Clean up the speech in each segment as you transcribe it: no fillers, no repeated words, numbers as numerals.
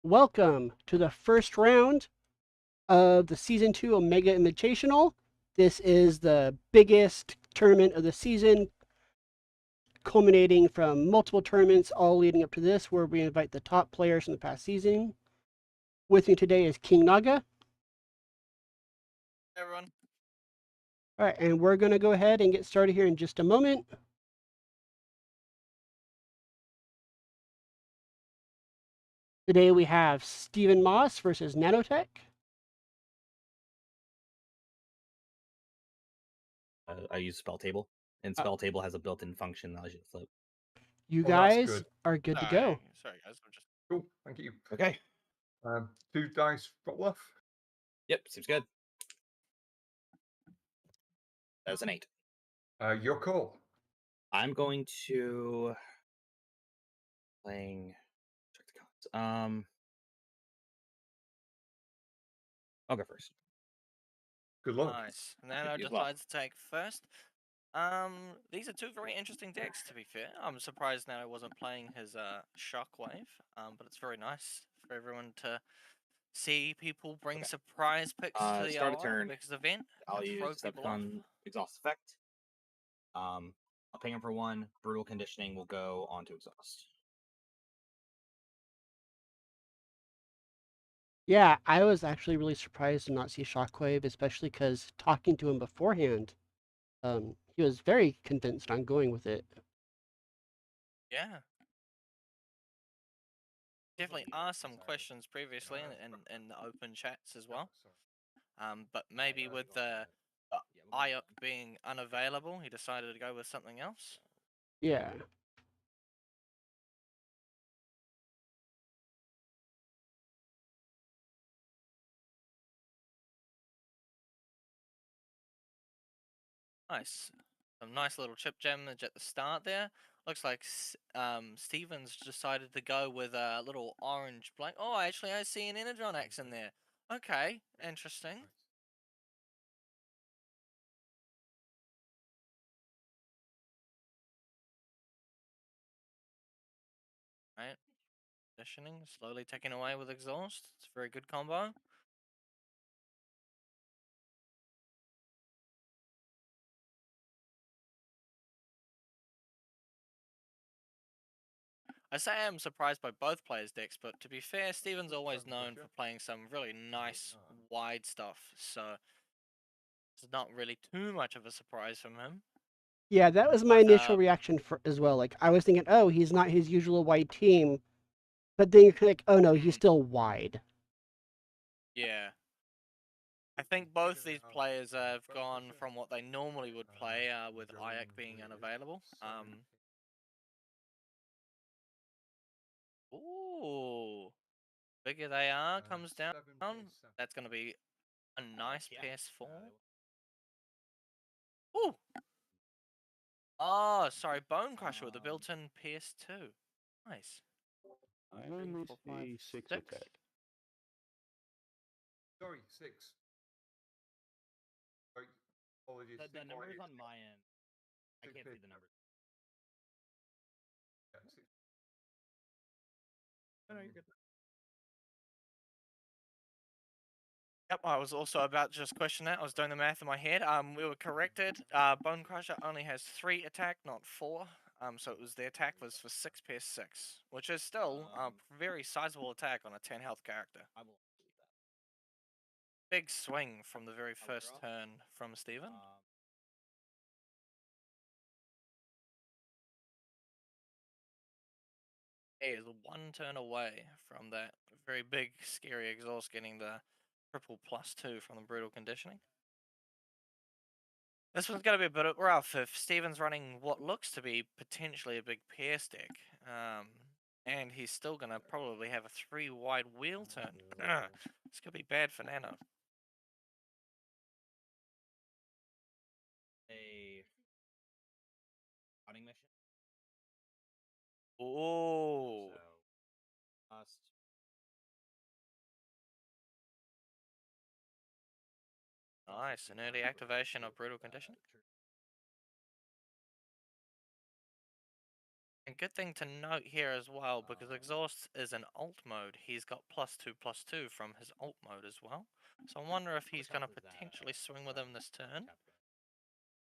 Welcome to the first round of the Season 2 Omega Invitational. This is the biggest tournament of the season, culminating from multiple tournaments all leading up to this, where we invite the top players from the past season. With me today is King Naga. Hey everyone. All right, and we're going to go ahead and get started here in just a moment. Today we have Stephen Moss versus NanoT3ch. I use spell table, and spell table has a built-in function that allows you to flip. You Well, that's guys good. are good to go. Sorry guys, I'm just Cool, thank you. Okay. 2 dice drop left. Yep, seems good. That was an 8. Your call. I'm going to check the cards. I'll go first. Good luck. nice. Nano You as well. decides to take first. These are two very interesting decks to be fair. I'm surprised Nano wasn't playing his Shockwave. But it's very nice for everyone to see people bring surprise picks to the Start a turn. Olympics event. I'll and throw use people off. Decepticon Exhaust Effect. I'll ping him for 1. Brutal Conditioning will go on to Exhaust. Yeah, I was actually really surprised to not see Shockwave, especially because talking to him beforehand, he was very convinced on going with it. Yeah. Definitely asked some questions previously in the open chats as well. But maybe with the IOC being unavailable, he decided to go with something else. Yeah. Nice. Some nice little chip damage at the start there. Looks like Stevens decided to go with a little orange blank. Oh, actually, I see an Energon X in there. Okay, interesting. Right. Conditioning, slowly taking away with exhaust. It's a very good combo. I say I'm surprised by both players' decks, but to be fair, Steven's always known for playing some really nice wide stuff, so it's not really too much of a surprise from him. Yeah, that was my But, initial reaction as well. Like, I was thinking, oh, he's not his usual wide team. But then you're like, oh no, he's still wide. Yeah. I think both these players have gone from what they normally would play, with Ayak being unavailable. Ooh. Bigger they are comes down. That's going to be a nice PS4. Ooh. Oh, sorry, Bone Crusher with a built-in PS2. Nice. I only see 6 attack. Sorry, 6. Sorry, apologies. The numbers on my end. I can't see the numbers. No, you're good. Yep, I was also about to just question that. I was doing the math in my head. We were corrected. Bone Crusher only has 3 attack, not 4. So it was the attack was for 6 PS6, which is still a very sizable attack on a 10 health character. I will keep that. Big swing from the very first turn from Steven. He is 1 turn away from that very big, scary exhaust getting the triple +2 from the brutal conditioning. This one's going to be a bit rough if Steven's running what looks to be potentially a big PS deck. And he's still going to probably have a 3 wide wheel turn. This could be bad for Nano. A scouting mission. Oh. So, Nice, an early activation of brutal conditioning. A good thing to note here as well, because Exhaust is an alt mode, he's got +2/+2 from his alt mode as well. So I wonder if he's going to potentially swing with him this turn.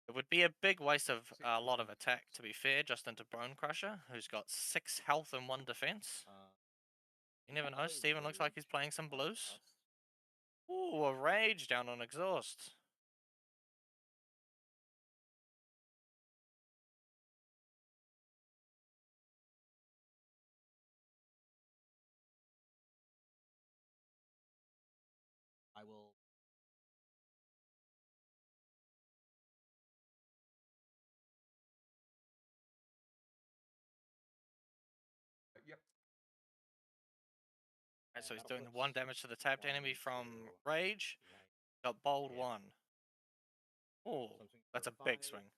It would be a big waste of a lot of attack, to be fair, just into Bone Crusher, who's got 6 health and 1 defense. You never know, Steven looks like he's playing some blues. Ooh, a Rage down on Exhaust. I will. Yep. Alright, so he's doing 1 damage to the tapped enemy from Rage. Got bold 1. Oh, that's a big swing.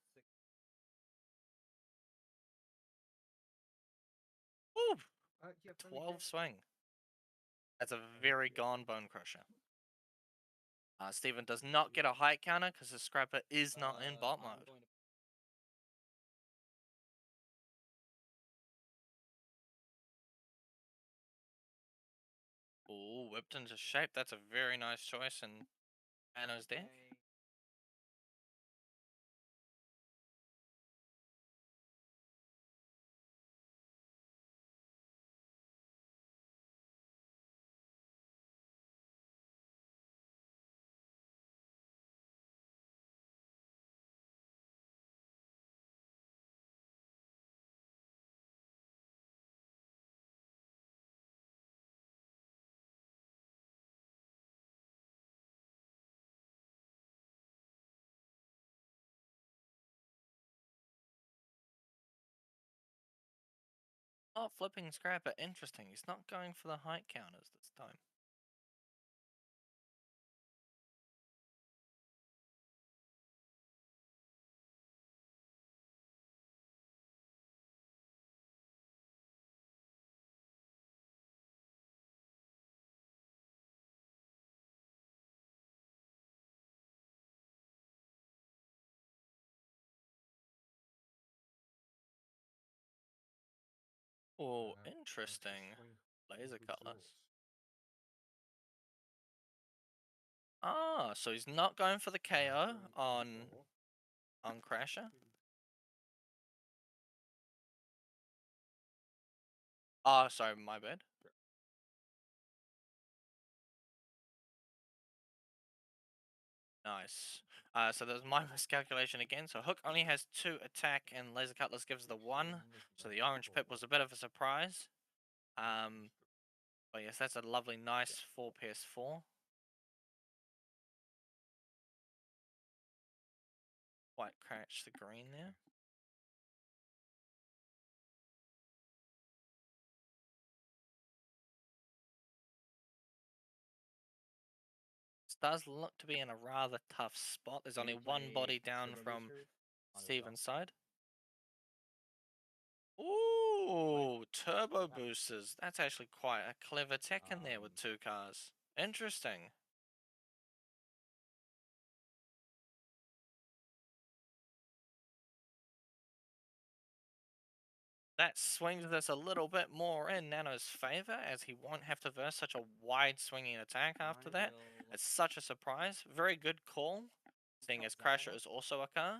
Ooh, Yep. 12 swing. That's a very gone Bone Crusher. Steven does not get a height counter because the Scrapper is not in bot mode. Ooh, whipped into shape. That's a very nice choice in Nano's deck. Oh, flipping Scrapper. Interesting. He's not going for the height counters this time. Oh, interesting. Laser Cutlass. Ah, so he's not going for the KO on Crasher. Ah, sorry, my bad. Nice. So there's my miscalculation again. So Hook only has 2 attack and Laser Cutlass gives the 1. So the orange pip was a bit of a surprise. But yes, that's a lovely, nice 4 PS4. Quite crash the green there. This does look to be in a rather tough spot. There's only 1 body down from Steven's side. Ooh, turbo boosters. That's actually quite a clever tech in there with 2 cars. Interesting. That swings this a little bit more in Nano's favor, as he won't have to verse such a wide swinging attack after that. It's such a surprise. Very good call, seeing as Crasher is also a car.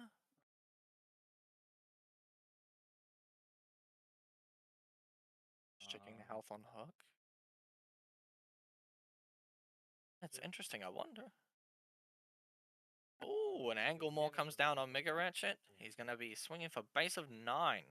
Just checking the health on Hook. That's interesting, I wonder. Ooh, an angle more comes down on Mega Ratchet. He's going to be swinging for base of 9.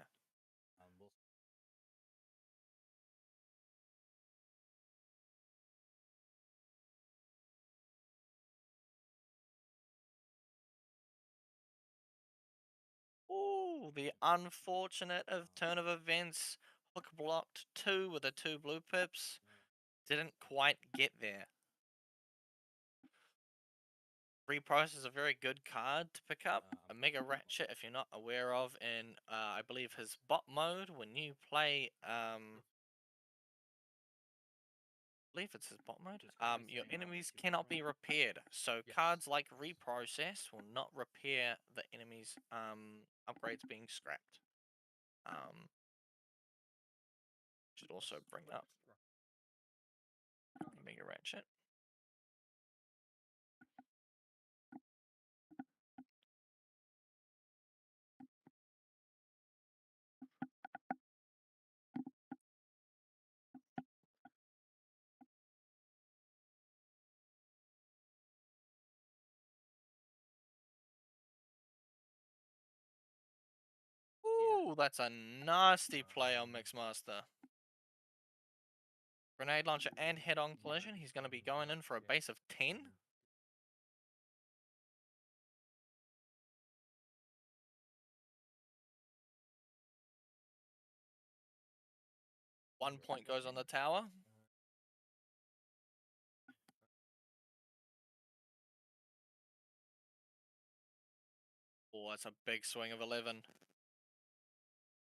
Ooh, the unfortunate turn of events. Hook blocked 2 with the 2 blue pips. Didn't quite get there. Reprice is a very good card to pick up. A Mega Ratchet, if you're not aware of, in I believe his bot mode, when you play I believe it's his bot mode. Your enemies cannot be repaired. So cards like Reprocess will not repair the enemy's upgrades being scrapped. Should also bring up Mega Ratchet. Ooh, that's a nasty play on Mixmaster. Grenade launcher and head-on collision. He's going to be going in for a base of 10. 1 point goes on the tower. Oh, that's a big swing of 11.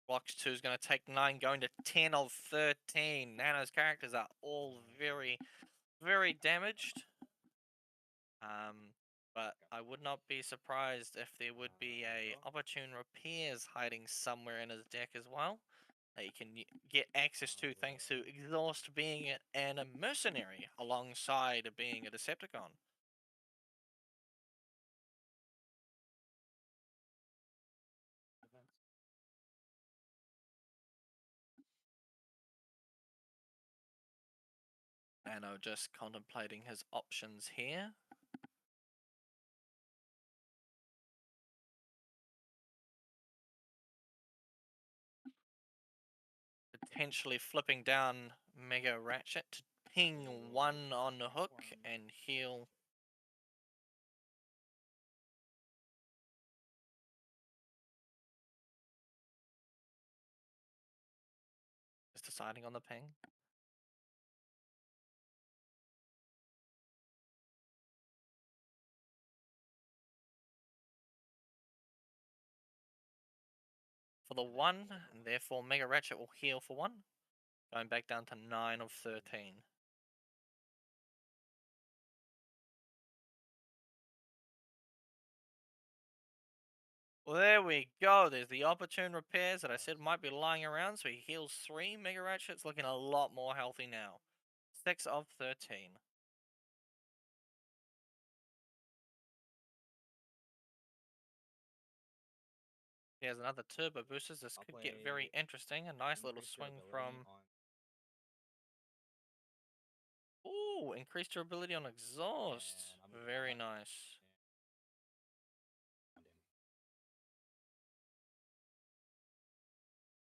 Blocks 2 is going to take 9, going to 10 of 13. Nano's characters are all very, very damaged. But I would not be surprised if there would be a opportune repairs hiding somewhere in his deck as well, that you can get access to thanks to Exhaust being a mercenary alongside being a Decepticon. Nano just contemplating his options here. Potentially flipping down Mega Ratchet to ping 1 on the hook and heal. Just deciding on the ping. For the 1, and therefore Mega Ratchet will heal for 1. Going back down to 9 of 13. Well, there we go. There's the opportune repairs that I said might be lying around. So he heals 3. Mega Ratchet's looking a lot more healthy now. 6 of 13. He has another turbo boosters. This could get very interesting. A nice little swing from... Ooh, increased durability on exhaust. Very nice.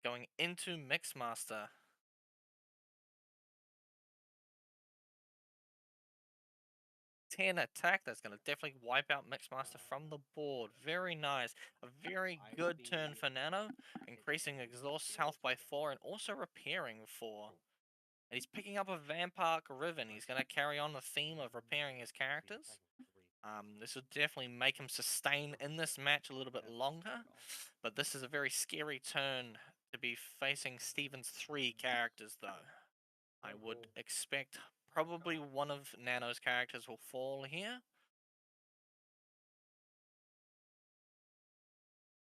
Going into Mixmaster. 10 attack. That's going to definitely wipe out Mixmaster from the board. Very nice. A very good turn for Nano. Increasing exhaust health by 4 and also repairing 4. And he's picking up a Vampire Riven. He's going to carry on the theme of repairing his characters. This will definitely make him sustain in this match a little bit longer. But this is a very scary turn to be facing Steven's 3 characters, though. I would expect probably one of Nano's characters will fall here.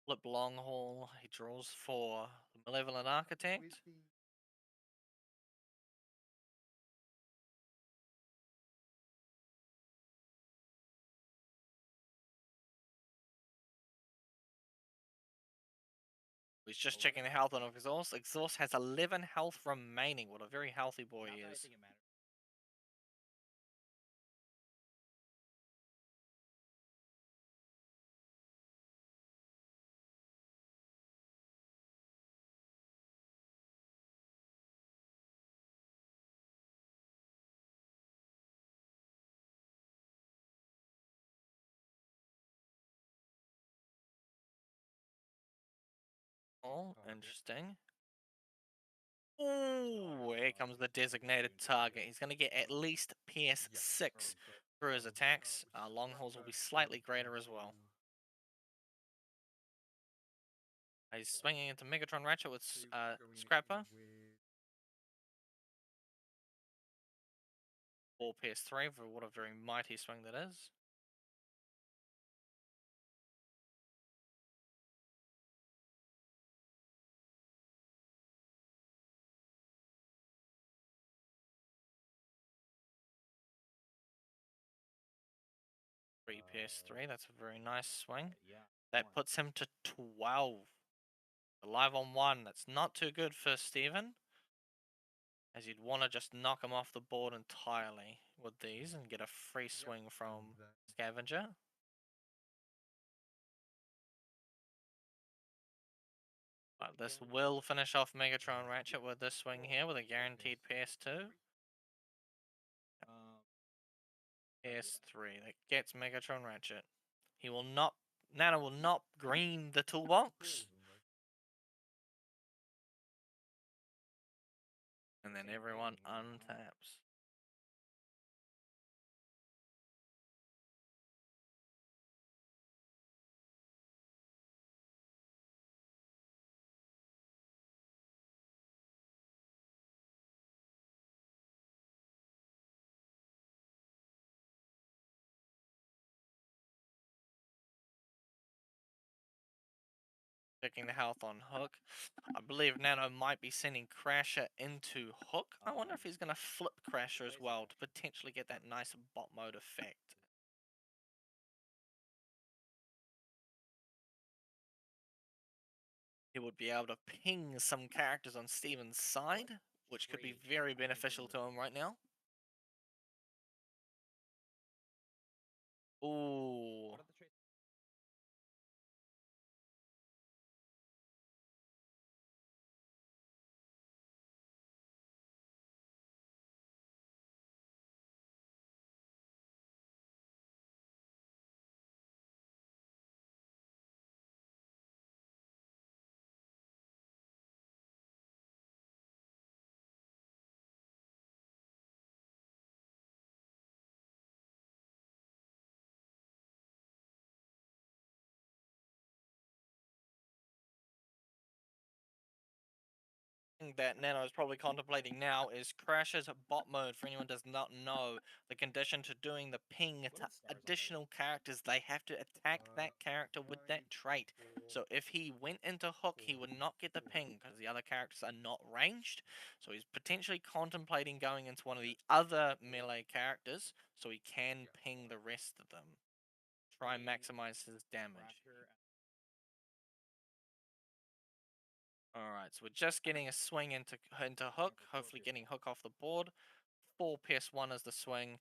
Flip long haul. He draws for the Malevolent Architect. He's just checking the health on Exhaust. Exhaust has 11 health remaining. What a very healthy boy he is. Oh, interesting. Ooh, here comes the designated target. He's going to get at least PS6 through his attacks. Long hauls will be slightly greater as well. He's swinging into Megatron Ratchet with Scrapper. 4 PS3 for what a very mighty swing that is. 3 PS3. That's a very nice swing. Yeah. That one. puts him to 12. Alive on 1. That's not too good for Steven, as you'd want to just knock him off the board entirely with these and get a free swing from Scavenger. But this will finish off Megatron Ratchet with this swing here with a guaranteed PS2. Um, PS3 that gets Megatron Ratchet. He will not. Nano will not green the toolbox. And then everyone untaps. Checking the health on Hook. I believe Nano might be sending Crasher into Hook. I wonder if he's going to flip Crasher as well to potentially get that nice bot mode effect. He would be able to ping some characters on Steven's side, which could be very beneficial to him right now. Ooh. what are the trades? That Nano is probably contemplating now is Crasher's bot mode. For anyone does not know, the condition to doing the ping to additional characters, they have to attack that character with that trait. So if he went into Hook, he would not get the ping because the other characters are not ranged. So he's potentially contemplating going into one of the other melee characters so he can ping the rest of them. Try and maximize his damage. Alright, so we're just getting a swing into Hook, hopefully getting Hook off the board. 4 PS1 is the swing.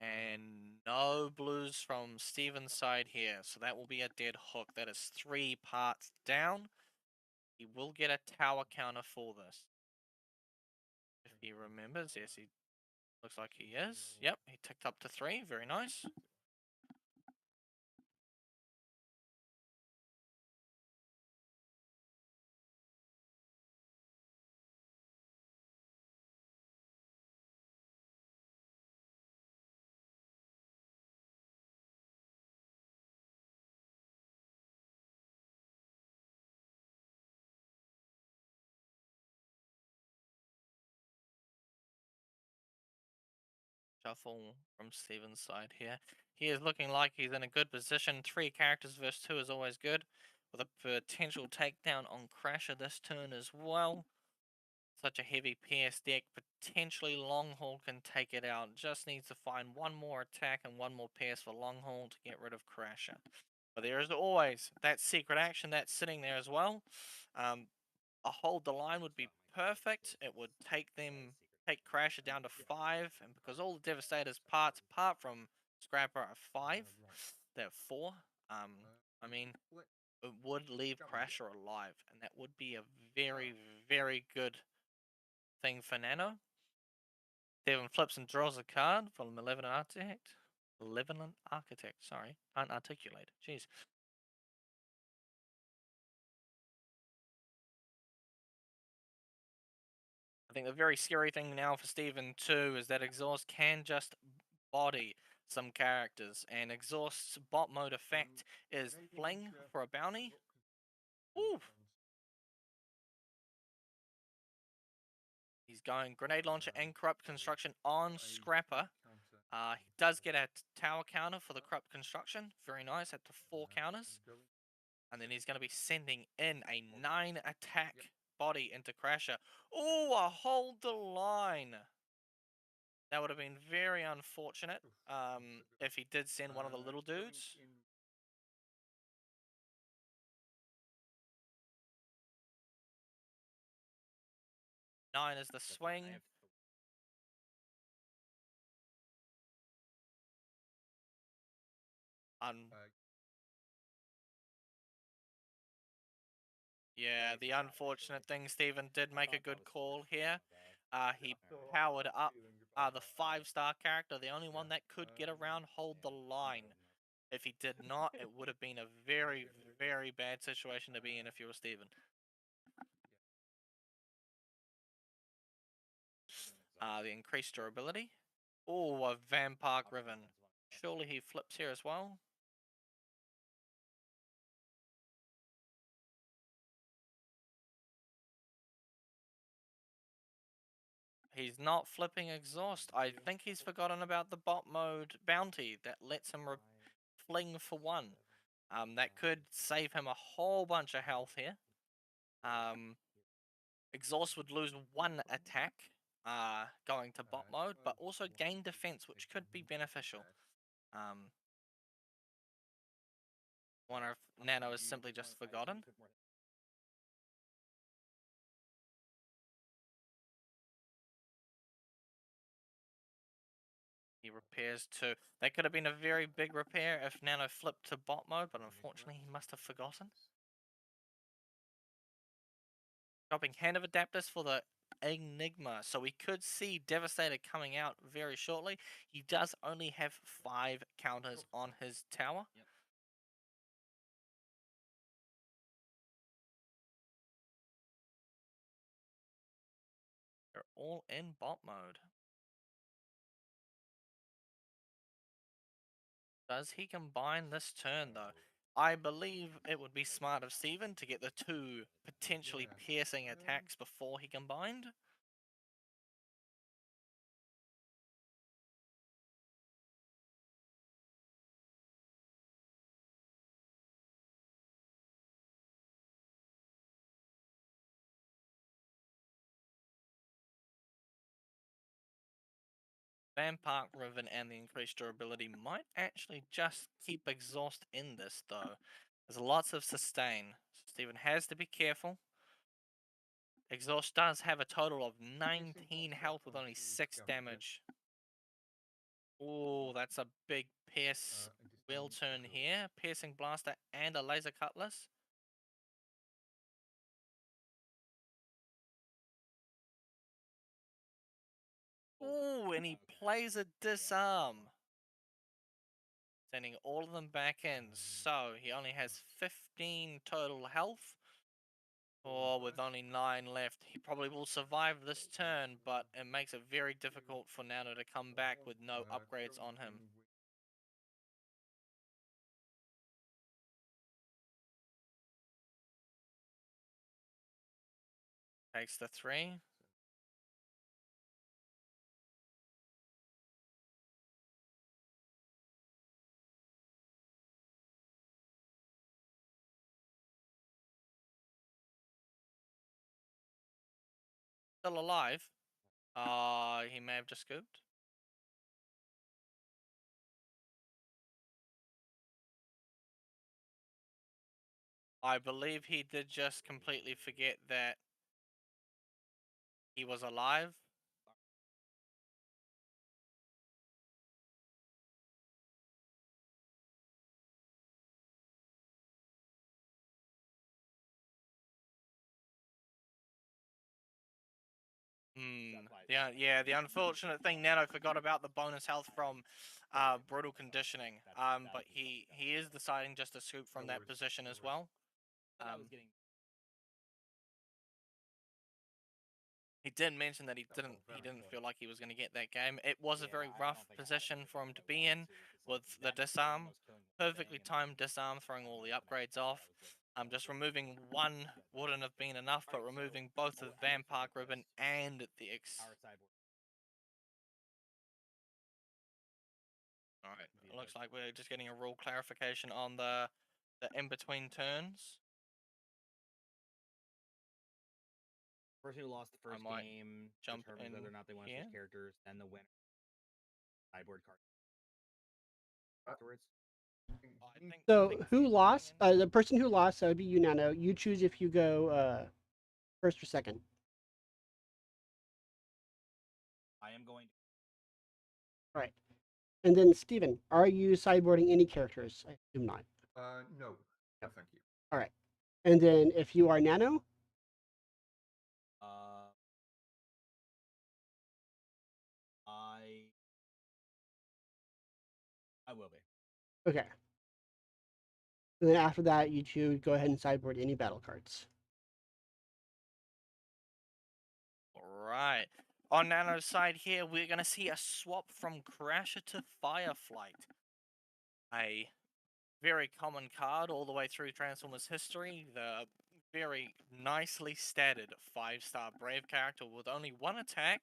And no blues from Steven's side here, so that will be a dead Hook. That is 3 parts down. He will get a tower counter for this. If he remembers, yes, he looks like he is. Yep, he ticked up to 3, very nice. Shuffle from Steven's side here. He is looking like he's in a good position. 3 characters versus 2 is always good. With a potential takedown on Crasher this turn as well. Such a heavy PS deck. Potentially Longhaul can take it out. Just needs to find one more attack and one more PS for Longhaul to get rid of Crasher. But there is always that secret action that's sitting there as well. A hold the line would be perfect. It would take Crasher down to 5, and because all the Devastator's parts, apart from Scrapper, are 5, they're 4. I mean, it would leave Crasher alive, and that would be a very, very good thing for Nano. Steven flips and draws a card from Malevolent Architect. Malevolent Architect, sorry, can't articulate. Jeez. I think the very scary thing now for Steven too is that Exhaust can just body some characters, and Exhaust's bot mode effect is Fling for a bounty. Ooh. He's going Grenade Launcher and Corrupt Construction on Scrapper. He does get a tower counter for the Corrupt Construction. Very nice, up to 4 counters. And then he's going to be sending in a 9 attack body into Crasher. Oh, a hold the line. That would have been very unfortunate if he did send one of the little dudes. Nine is the swing. Yeah, the unfortunate thing, Stephen did make a good call here. He powered up the 5-star character, the only one that could get around Hold the Line. If he did not, it would have been a very, very bad situation to be in if you were Stephen. The increased durability. Oh, a Vampire Riven. Surely he flips here as well. He's not flipping Exhaust. I think he's forgotten about the bot mode bounty that lets him fling for 1. That could save him a whole bunch of health here. Exhaust would lose 1 attack going to bot mode, but also gain defense, which could be beneficial. Wonder if Nano is simply just forgotten. He repairs 2. That could have been a very big repair if Nano flipped to bot mode, but unfortunately he must have forgotten. Dropping Hand of Adapters for the Enigma, so we could see Devastator coming out very shortly. He does only have 5 counters on his tower. Yep. They're all in bot mode. Does he combine this turn, though? I believe it would be smart of Steven to get the 2 potentially piercing attacks before he combined. Vampire Riven and the increased durability might actually just keep Exhaust in this, though. There's lots of sustain. So Steven has to be careful. Exhaust does have a total of 19 health with only 6 damage. Oh, that's a big pierce wheel turn here. Piercing Blaster and a Laser Cutlass. Oh, and he plays a Disarm. Sending all of them back in. So he only has 15 total health. Or with only 9 left. He probably will survive this turn, but it makes it very difficult for Nano to come back with no upgrades on him. Takes the 3. Still alive. He may have just scooped. I believe he did just completely forget that he was alive. Yeah, the unfortunate thing, Nano forgot about the bonus health from brutal conditioning. But he is deciding just to scoop from that position as well. He did mention that he didn't feel like he was going to get that game. It was a very rough position for him to be in with the disarm. Perfectly timed disarm, throwing all the upgrades off. Just removing 1 wouldn't have been enough, but removing both the Vampire Ribbon and the Alright, it looks like we're just getting a rule clarification on the in-between turns. Person who lost the first might game jump determines in whether or not they want to here. switch characters, then the winner sideboard card afterwards. I think So things who are lost? coming in. The person who lost, that would be you, Nano. You choose if you go first or second. I am going. All right. And then Steven, are you sideboarding any characters? I assume not. No. No, thank you. All right. And then if you are Nano, I will be. okay. And then after that, you choose go ahead and sideboard any battle cards. Right. On Nano's side here, we're going to see a swap from Crasher to Fireflight. A very common card all the way through Transformers history. The very nicely statted 5-star Brave character with only one attack.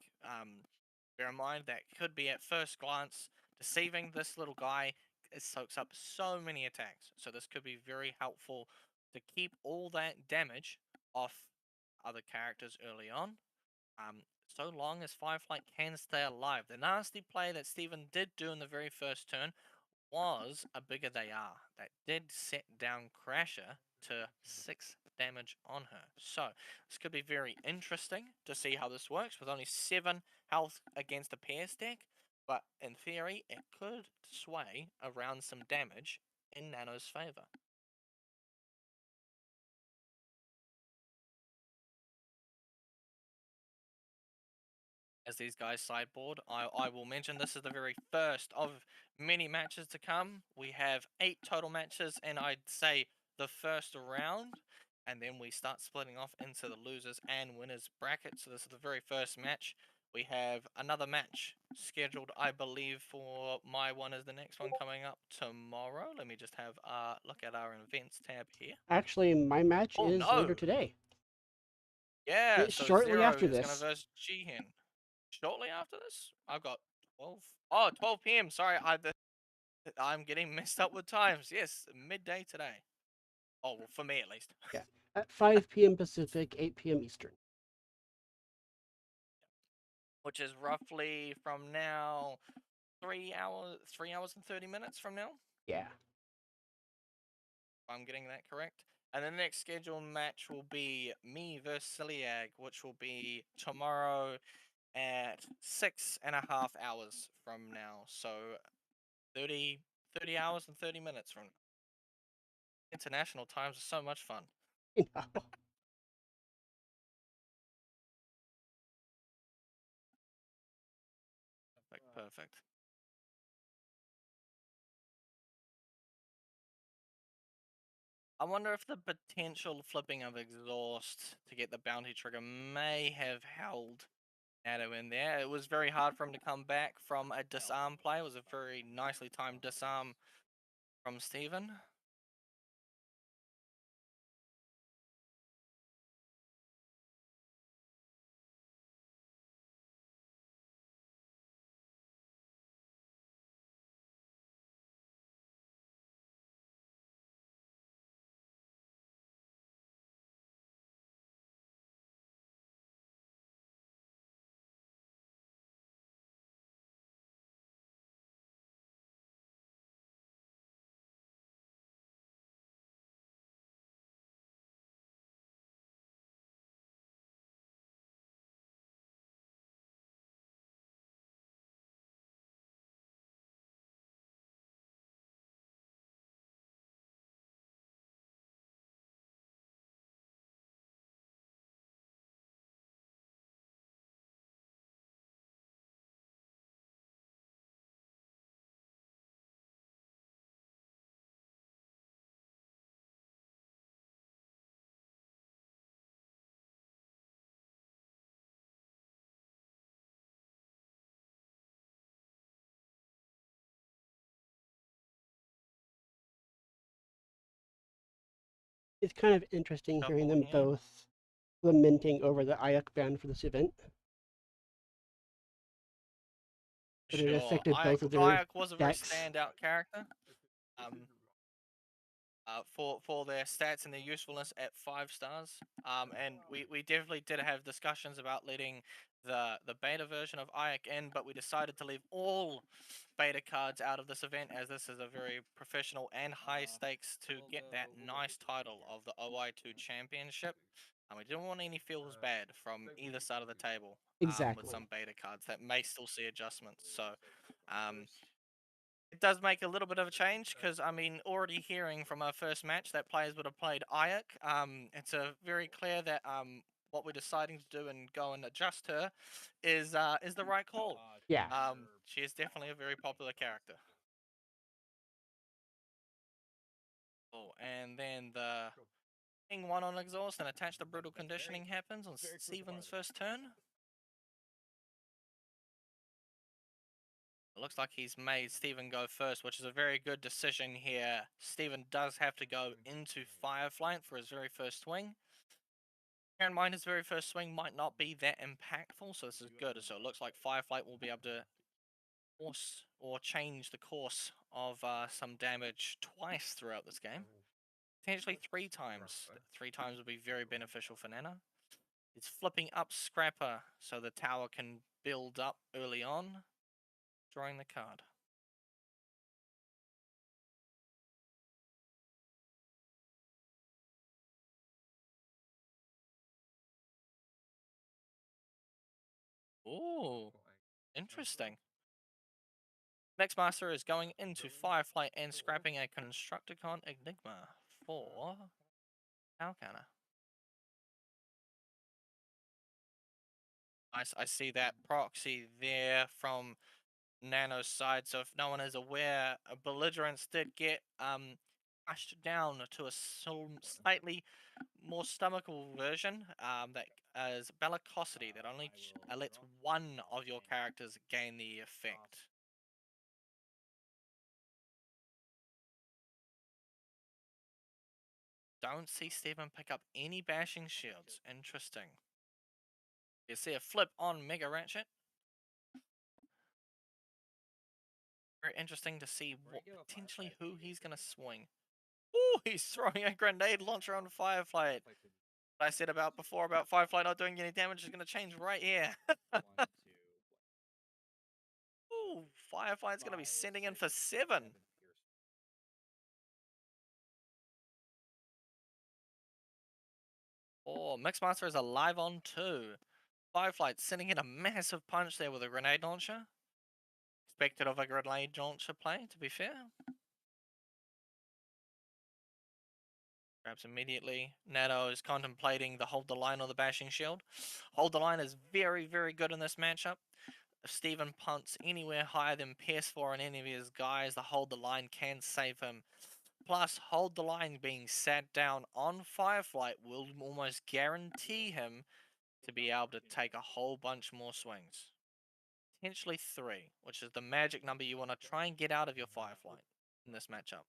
Bear in mind that could be at first glance deceiving. This little guy, it soaks up so many attacks. So this could be very helpful to keep all that damage off other characters early on. So long as Fireflight can stay alive. The nasty play that Steven did do in the very first turn was a bigger they are. That did set down Crasher to 6 damage on her. So this could be very interesting to see how this works with only 7 health against a Pierce deck. But in theory, it could sway around some damage in Nano's favor. As these guys sideboard, I will mention this is the very first of many matches to come. We have 8 total matches, and I'd say the first round, and then we start splitting off into the losers and winners bracket. So this is the very first match. We have another match scheduled, I believe, for my one is the next one coming up tomorrow. Let me just have a look at our events tab here. Actually, my match Oh, is no. later today. Yeah, It's so shortly Zero after is going to this. verse Jihin. Shortly after this, I've got 12. Oh, 12 p.m. Sorry, I'm getting messed up with times. Yes, midday today. Oh, well, for me at least. Yeah. At 5 p.m. Pacific, 8 p.m. Eastern. Which is roughly from now 3 hours and 30 minutes from now. Yeah. If I'm getting that correct. And the next scheduled match will be me versus Celiag, which will be tomorrow at 6.5 hours from now. So 30 hours and 30 minutes from now. International times are so much fun. You know. Perfect. I wonder if the potential flipping of exhaust to get the bounty trigger may have held Nano in there. It was very hard for him to come back from a disarm play. It was a very nicely timed disarm from Steven. It's kind of interesting hearing them Couple here. both lamenting over the IUC ban for this event. But it Sure. affected both of their Kayak was a very decks. standout character. for their stats and their usefulness at 5 stars. And we definitely did have discussions about letting the beta version of Ayak in, but we decided to leave all beta cards out of this event, as this is a very professional and high stakes to get that nice title of the OI2 Championship. And we didn't want any feels bad from either side of the table Exactly. with some beta cards that may still see adjustments. So it does make a little bit of a change, because I mean, already hearing from our first match that players would have played Ayak, it's a very clear that what we're deciding to do and go and adjust her is the right call. Yeah. She is definitely a very popular character. Oh, and then the King 1 on exhaust and attach the brutal conditioning happens on Steven's first turn. It looks like he's made Steven go first, which is a very good decision here. Steven does have to go into Fireflight for his very first swing. Bear in mind, his very first swing might not be that impactful, so this is good. So it looks like Fireflight will be able to force or change the course of some damage twice throughout this game. Potentially 3 times. 3 times would be very beneficial for Nana. He's flipping up Scrapper so the tower can build up early on, drawing the card. Ooh, interesting. Mixmaster is going into Fireflight and scrapping a Constructicon Enigma for Alcana. I see that proxy there from Nano's side, so if no one is aware, Belligerence did get crushed down to a slightly more stomachable version that is Bellicosity, that only lets one of your characters gain the effect. Don't see Steven pick up any bashing shields. Interesting. You see a flip on Mega Ratchet. Very interesting to see potentially who he's going to swing. Ooh, he's throwing a grenade launcher on Fireflight. What I said about before about Fireflight not doing any damage is going to change right here. Ooh, Fireflight's going to be sending in for 7. Oh, Mixmaster is alive on 2. Fireflight sending in a massive punch there with a grenade launcher. Expected of a grenade launcher play, to be fair. Grabs immediately. Nano is contemplating the hold the line or the bashing shield. Hold the line is very, very good in this matchup. If Steven punts anywhere higher than PS4 on any of his guys, the hold the line can save him. Plus, hold the line being sat down on Fireflight will almost guarantee him to be able to take a whole bunch more swings. Potentially 3, which is the magic number you want to try and get out of your Fireflight in this matchup.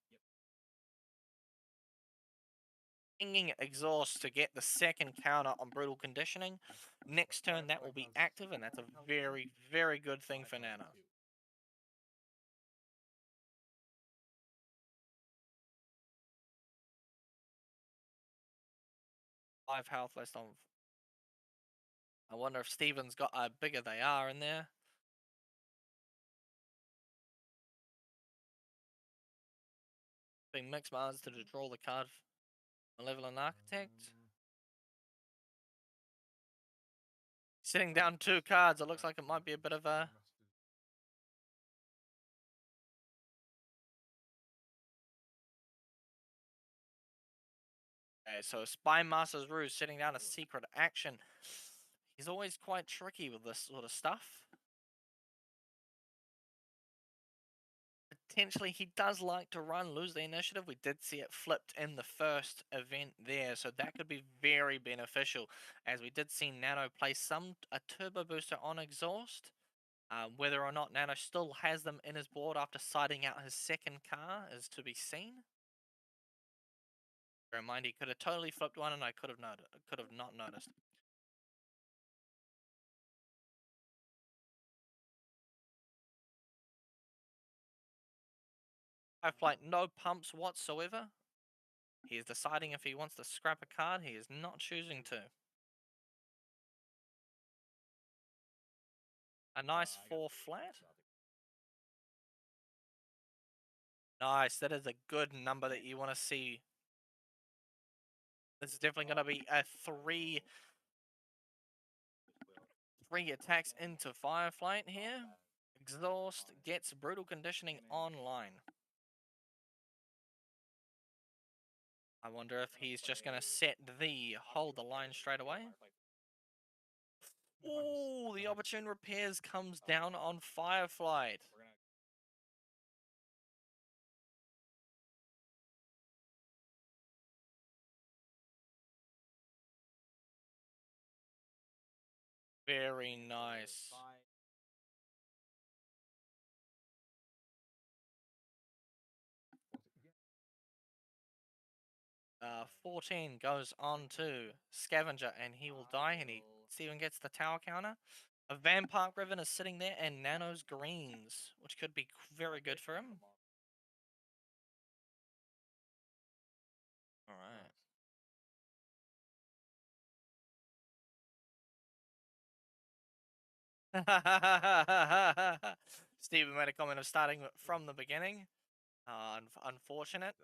Pinging exhaust to get the second counter on brutal conditioning. Next turn that will be active, and that's a very, very good thing for Nano. Five health left on. I wonder if Steven's got a bigger they are in there. Being mixed Mars to draw the card. Malevolent Architect. Sitting down 2 cards, it looks like it might be a bit of a... Okay, so Spy Master's Ruse sitting down a secret action. He's always quite tricky with this sort of stuff. Potentially, he does like to lose the initiative. We did see it flipped in the first event there, so that could be very beneficial, as we did see Nano place a turbo booster on exhaust. Whether or not Nano still has them in his board after siding out his second car is to be seen. Bear in mind, he could have totally flipped one, and I could have not noticed. Fireflight, no pumps whatsoever. He is deciding if he wants to scrap a card. He is not choosing to. A nice 4 flat. Nice. That is a good number that you want to see. This is definitely going to be a 3 attacks into Fireflight here. Exhaust gets Brutal Conditioning online. I wonder if he's just going to set the hold the line straight away. Oh, the Opportune Repairs comes down on Fireflight. Very nice. 14 goes on to Scavenger, and he will die, and Steven gets the tower counter. A Vampire Riven is sitting there, and Nano's greens, which could be very good for him. Alright. Steven made a comment of starting from the beginning. Unfortunate.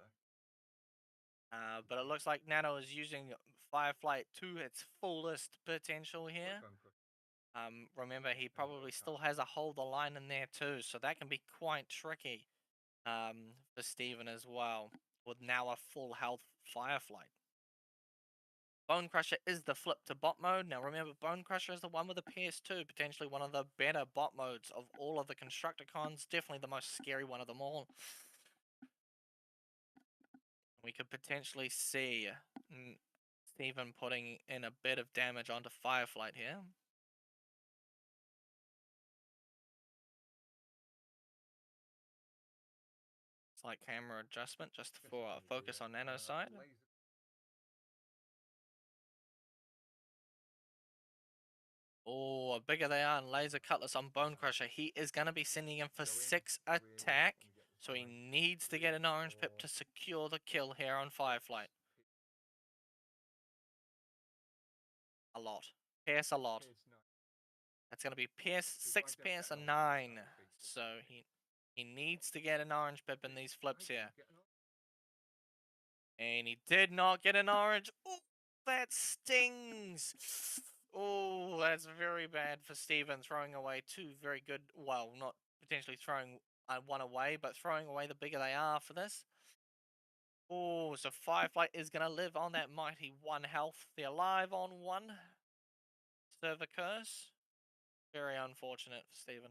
But it looks like Nano is using Fireflight to its fullest potential here. Remember, he probably still has a hold the line in there too, so that can be quite tricky for Steven as well, with now a full health Fireflight. Bone Crusher is the flip to bot mode. Now remember, Bone Crusher is the one with the PS2, potentially one of the better bot modes of all of the Constructicons, definitely the most scary one of them all. We could potentially see Steven putting in a bit of damage onto Fireflight here. Slight camera adjustment just for focus on Nano's side. Oh, bigger they are, and Laser Cutlass on Bone Crusher. He is going to be sending him for 6 attack, so he needs to get an orange pip to secure the kill here on Fireflight. A lot. Pierce a lot. That's going to be Pierce, 6 Pierce, and 9. So he needs to get an orange pip in these flips here. And he did not get an orange. Oh, that stings. Oh, that's very bad for Steven, throwing away 2 very good, well, not potentially throwing one away, but throwing away the bigger they are for this. Oh, so Fireflight is going to live on that mighty 1 health. They're alive on 1. Server curse. Very unfortunate for Steven.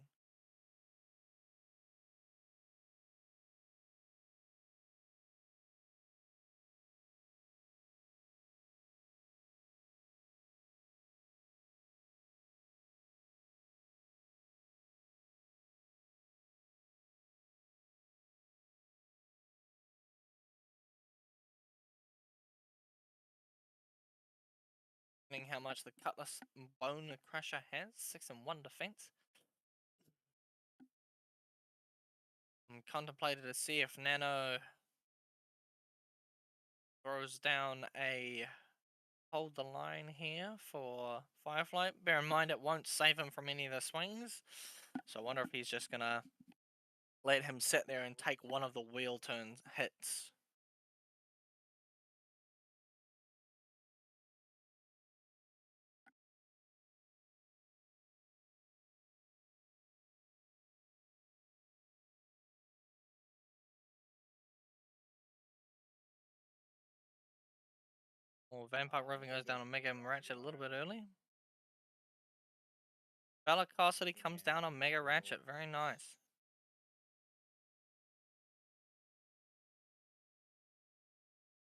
How much the Cutlass Bone Crusher has. 6 and 1 defense. I'm contemplating to see if Nano throws down a hold the line here for Fireflight. Bear in mind it won't save him from any of the swings. So I wonder if he's just gonna let him sit there and take one of the wheel turn hits. Well, Vampire Riven goes down on Mega Ratchet a little bit early. Bellicosity comes down on Mega Ratchet. Very nice.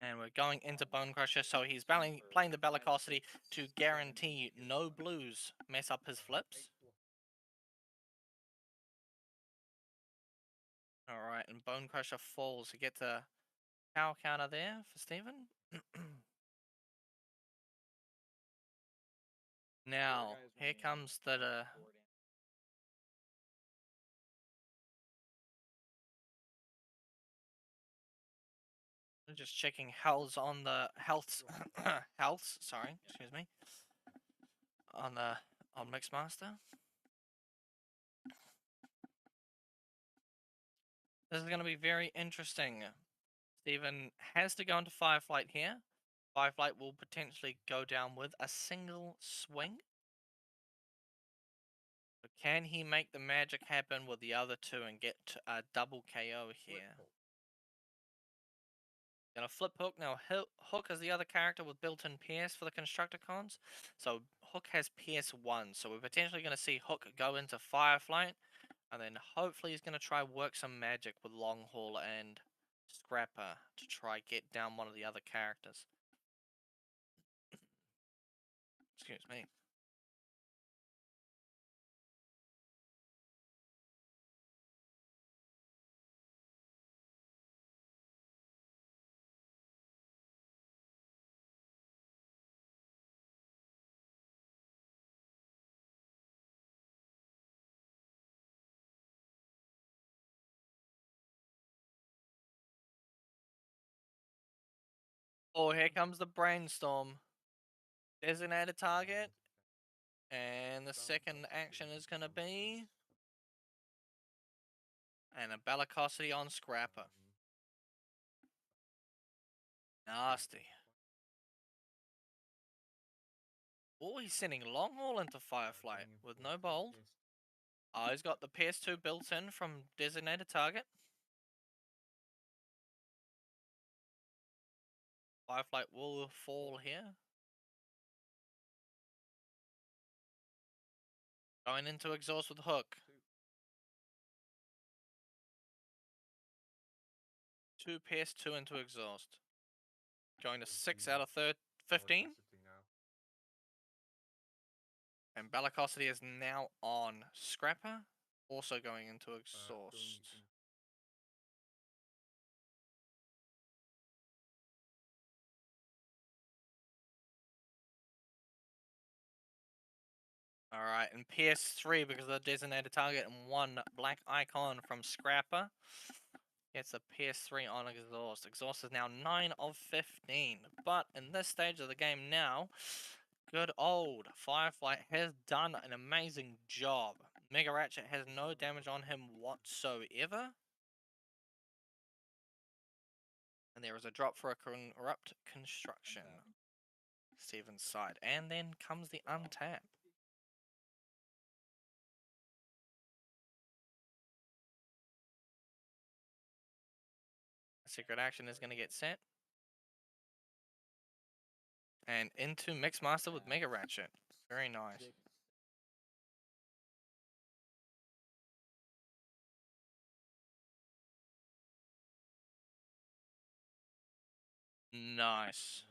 And we're going into Bone Crusher, so he's playing the Bellicosity to guarantee no blues mess up his flips. Alright, and Bone Crusher falls to get the power counter there for Steven. Now, here comes the I'm just checking healths on the healths. Healths, sorry, excuse me. On Mixmaster. This is going to be very interesting. Steven has to go into Fireflight here. Fireflight will potentially go down with a single swing. But can he make the magic happen with the other two and get a double KO here? Gonna flip Hook. Now Hook is the other character with built-in PS for the Constructicons. So Hook has PS1. So we're potentially going to see Hook go into Fireflight. And then hopefully he's going to try work some magic with Long Haul and Scrapper to try get down one of the other characters. Excuse me. Oh, here comes the brainstorm. Designate a target. And the second action is going to be... And a Bellicosity on Scrapper. Nasty. Oh, he's sending Long Haul into Fireflight with no bold. Oh, he's got the PS2 built in from Designated Target. Fireflight will fall here. Going into Exhaust with Hook. 2 PS2 into Exhaust. Going to 6 out of 15. And Bellicosity is now on Scrapper. Also going into Exhaust. Alright, and PS3 because of the designated target and 1 black icon from Scrapper. It's a PS3 on Exhaust. Exhaust is now 9 of 15. But in this stage of the game now, good old Fireflight has done an amazing job. Mega Ratchet has no damage on him whatsoever. And there is a drop for a Corrupt Construction. Steven's side. And then comes the untap. Secret action is going to get sent. And into Mixmaster with Mega Ratchet. Very nice. Nice.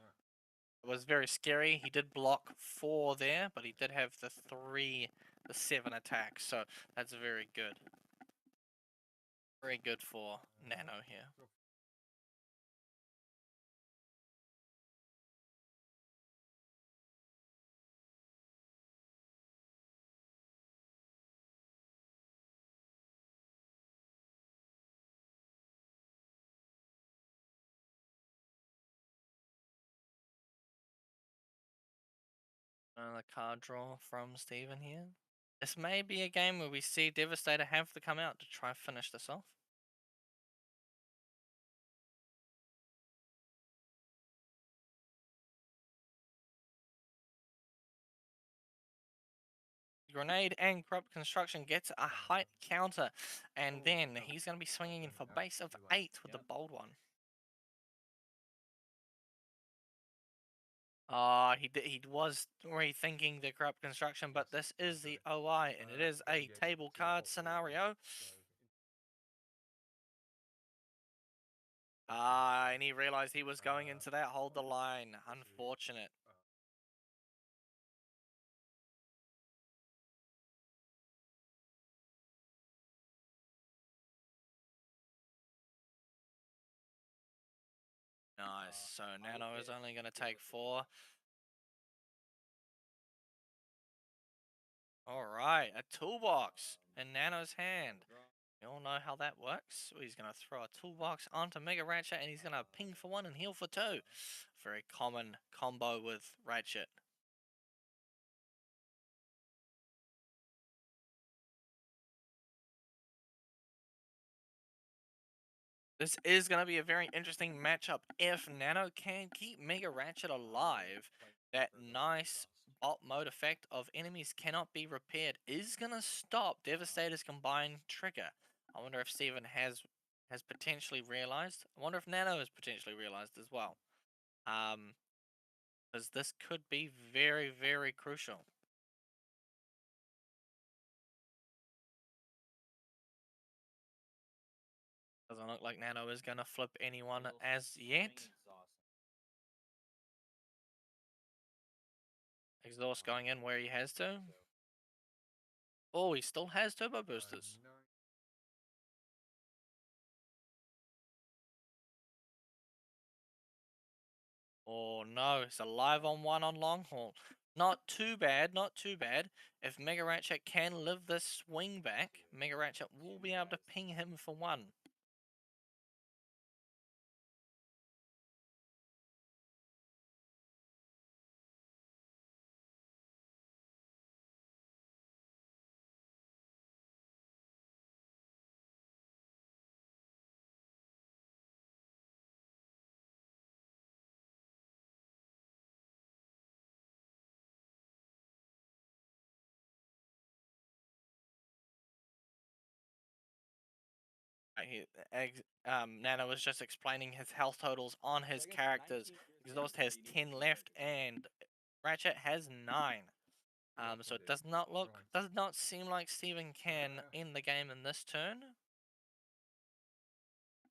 It was very scary. He did block 4 there, but he did have the 7 attacks. So that's very good. Very good for Nano here. Another card draw from Steven here. This may be a game where we see Devastator have to come out to try and finish this off. Grenade and Corrupt Construction gets a height counter, and then he's going to be swinging in for base of 8 with the bold one. He was rethinking the Corrupt Construction, but this is the OI, and it is a table card scenario. And he realized he was going into that hold the line. Unfortunate. Nice. So Nano is only going to take 4. Alright, a toolbox in Nano's hand. We all know how that works. He's going to throw a toolbox onto Mega Ratchet and he's going to ping for 1 and heal for 2. Very common combo with Ratchet. This is going to be a very interesting matchup if Nano can keep Mega Ratchet alive. That nice bot mode effect of enemies cannot be repaired is going to stop Devastator's combined trigger. I wonder if Steven has potentially realized. I wonder if Nano has potentially realized as well. Because this could be very, very crucial. Doesn't look like Nano is going to flip anyone as yet. Exhaust going in where he has to. Oh, he still has turbo boosters. Oh no, it's a live on 1 on long haul. Not too bad, not too bad. If Mega Ratchet can live this swing back, Mega Ratchet will be able to ping him for 1. Nano was just explaining his health totals on his characters. Exhaust has 10 left and Ratchet has 9. So it does not seem like Steven can end the game in this turn.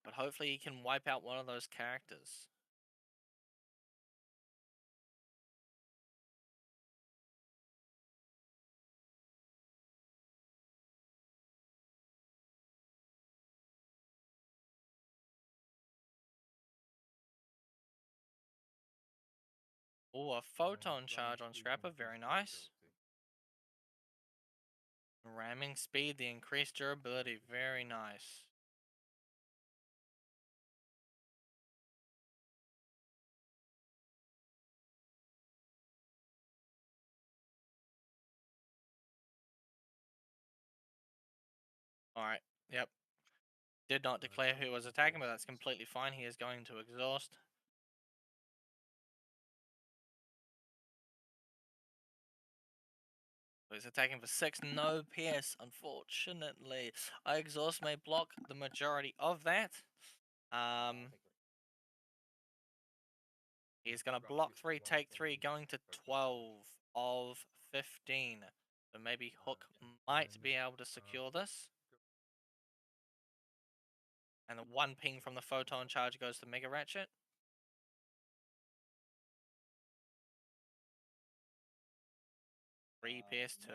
But hopefully he can wipe out one of those characters. Oh, a photon charge on Scrapper, very nice. Ramming speed, the increased durability, very nice. Alright, yep. Did not declare who was attacking, but that's completely fine. He is going to exhaust. He's attacking for 6, no PS, unfortunately. Exhaust may block the majority of that. He's going to block 3, take 3, going to 12 of 15. So maybe Hook might be able to secure this. And the 1 ping from the photon charge goes to Mega Ratchet. PS2.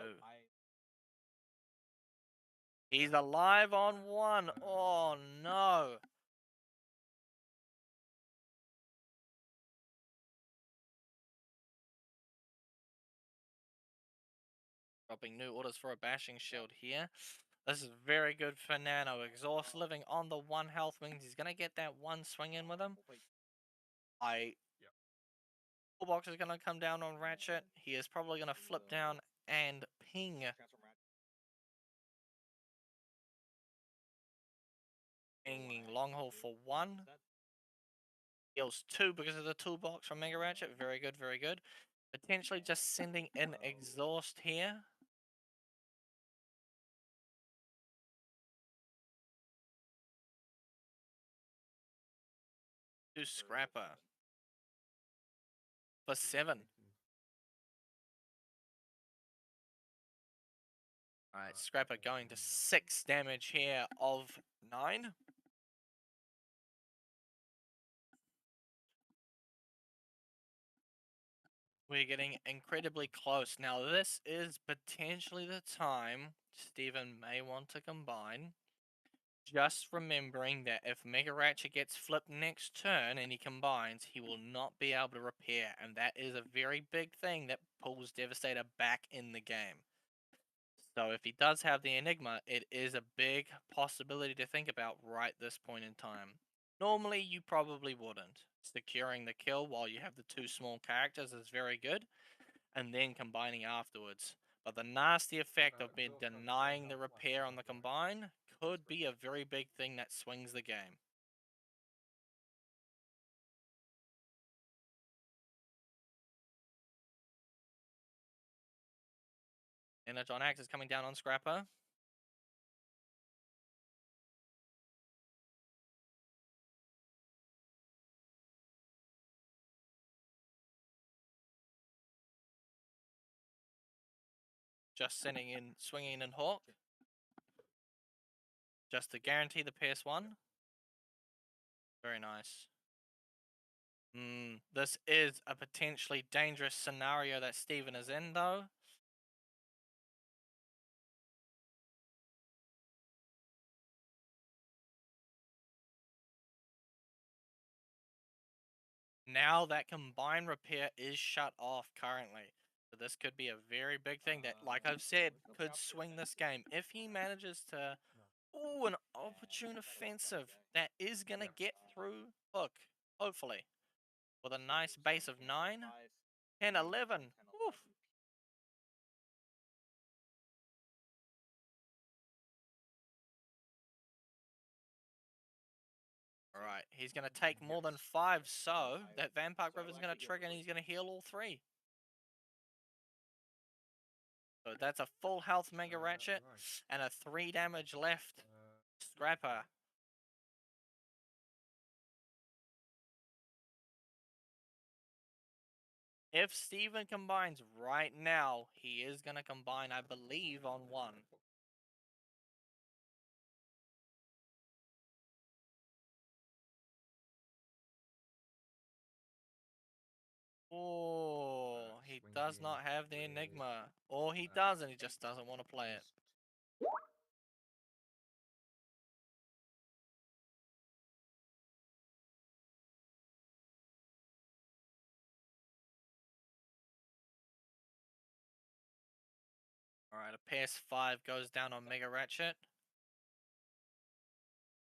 He's alive on 1. Oh no. Dropping new orders for a bashing shield here. This is very good for Nano. Exhaust living on the 1 health means he's gonna get that 1 swing in with him. Toolbox is gonna come down on Ratchet. He is probably gonna flip down and ping. Pinging long haul for 1. Heals 2 because of the toolbox from Mega Ratchet. Very good, very good. Potentially just sending in exhaust here. To Scrapper. For 7. Alright, Scrapper going to 6 damage here of 9. We're getting incredibly close. Now, this is potentially the time Steven may want to combine. Just remembering that if Mega Ratchet gets flipped next turn and he combines, he will not be able to repair. And that is a very big thing that pulls Devastator back in the game. So if he does have the Enigma, it is a big possibility to think about right this point in time. Normally, you probably wouldn't. Securing the kill while you have the two small characters is very good, and then combining afterwards. But the nasty effect of being denying the repair on the combine could be a very big thing that swings the game. Energon Axe is coming down on Scrapper. Just sending in, swinging in Hawk. Just to guarantee the PS1. Very nice. This is a potentially dangerous scenario that Steven is in, though. Now that combine repair is shut off currently. So this could be a very big thing that, like I've said, could swing this game. If he manages to... Ooh, an opportune offensive that is going to get through Hook, hopefully. With a nice base of 9, 10, 11. Oof. Alright, he's going to take more than 5, so that Vampire River is going to trigger and he's going to heal all 3. So that's a full health Mega Ratchet and a 3 damage left Scrapper. If Steven combines right now, he is going to combine, I believe, on 1. Oh, he does not have the Enigma. Or he does and he just doesn't want to play it. Alright, a PS5 goes down on Mega Ratchet.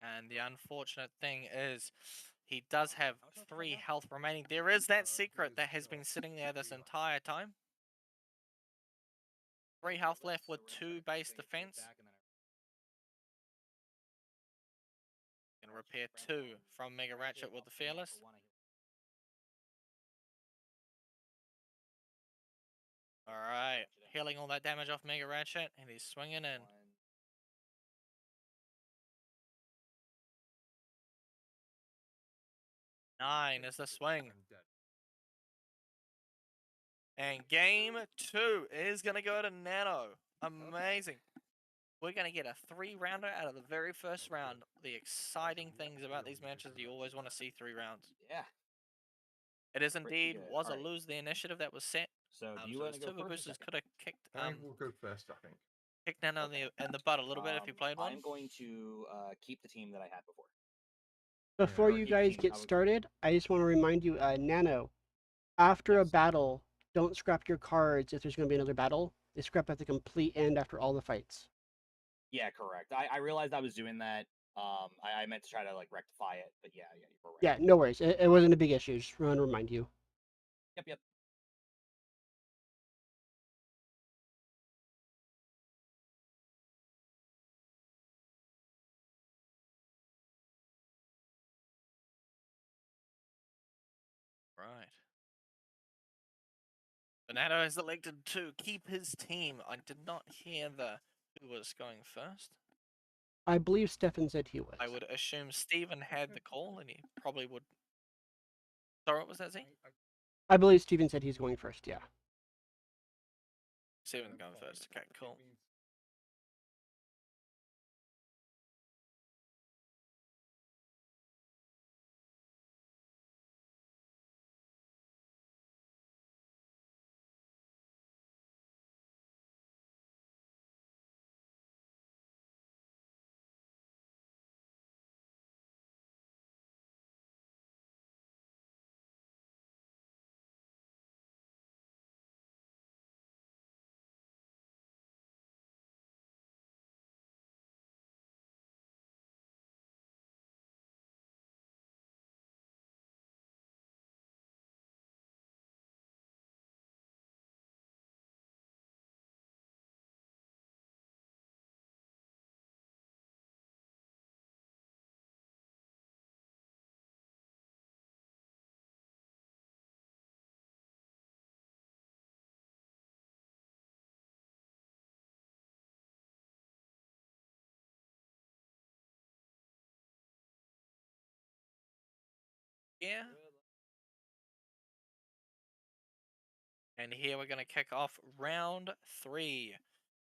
And the unfortunate thing is, he does have 3 health remaining. There is that secret that has been sitting there this entire time. 3 health left with 2 base defense. Gonna repair 2 from Mega Ratchet with the Fearless. Alright, healing all that damage off Mega Ratchet, and he's swinging in. Nine is the swing. And game 2 is going to go to Nano. Amazing. We're going to get a 3-rounder out of the very first round. The exciting things about these matches, you always want to see 3 rounds. Yeah. It is indeed good. was a Alright. lose the initiative that was set. So do you So want those to go turbo first? boosters could have kicked I will go first, I think. kicked Nano in the butt a little bit if he played one. I'm going to keep the team that I had before. Before or you keep guys team- get I would- started, I just want to remind you, Nano, after a Yes. battle, don't scrap your cards if there's going to be another battle. They scrap at the complete end after all the fights. Yeah, correct. I realized I was doing that. I meant to try to like rectify it, but yeah, you were right. Yeah, no worries. It wasn't a big issue. Just want to remind you. Yep. Right. Donato has elected to keep his team. I did not hear who was going first. I believe Stefan said he was. I would assume Steven had the call, and he probably would. Sorry, what was that, Z? I believe Steven said he's going first, yeah. Steven's going first. Okay, cool. Yeah. And here we're going to kick off round 3.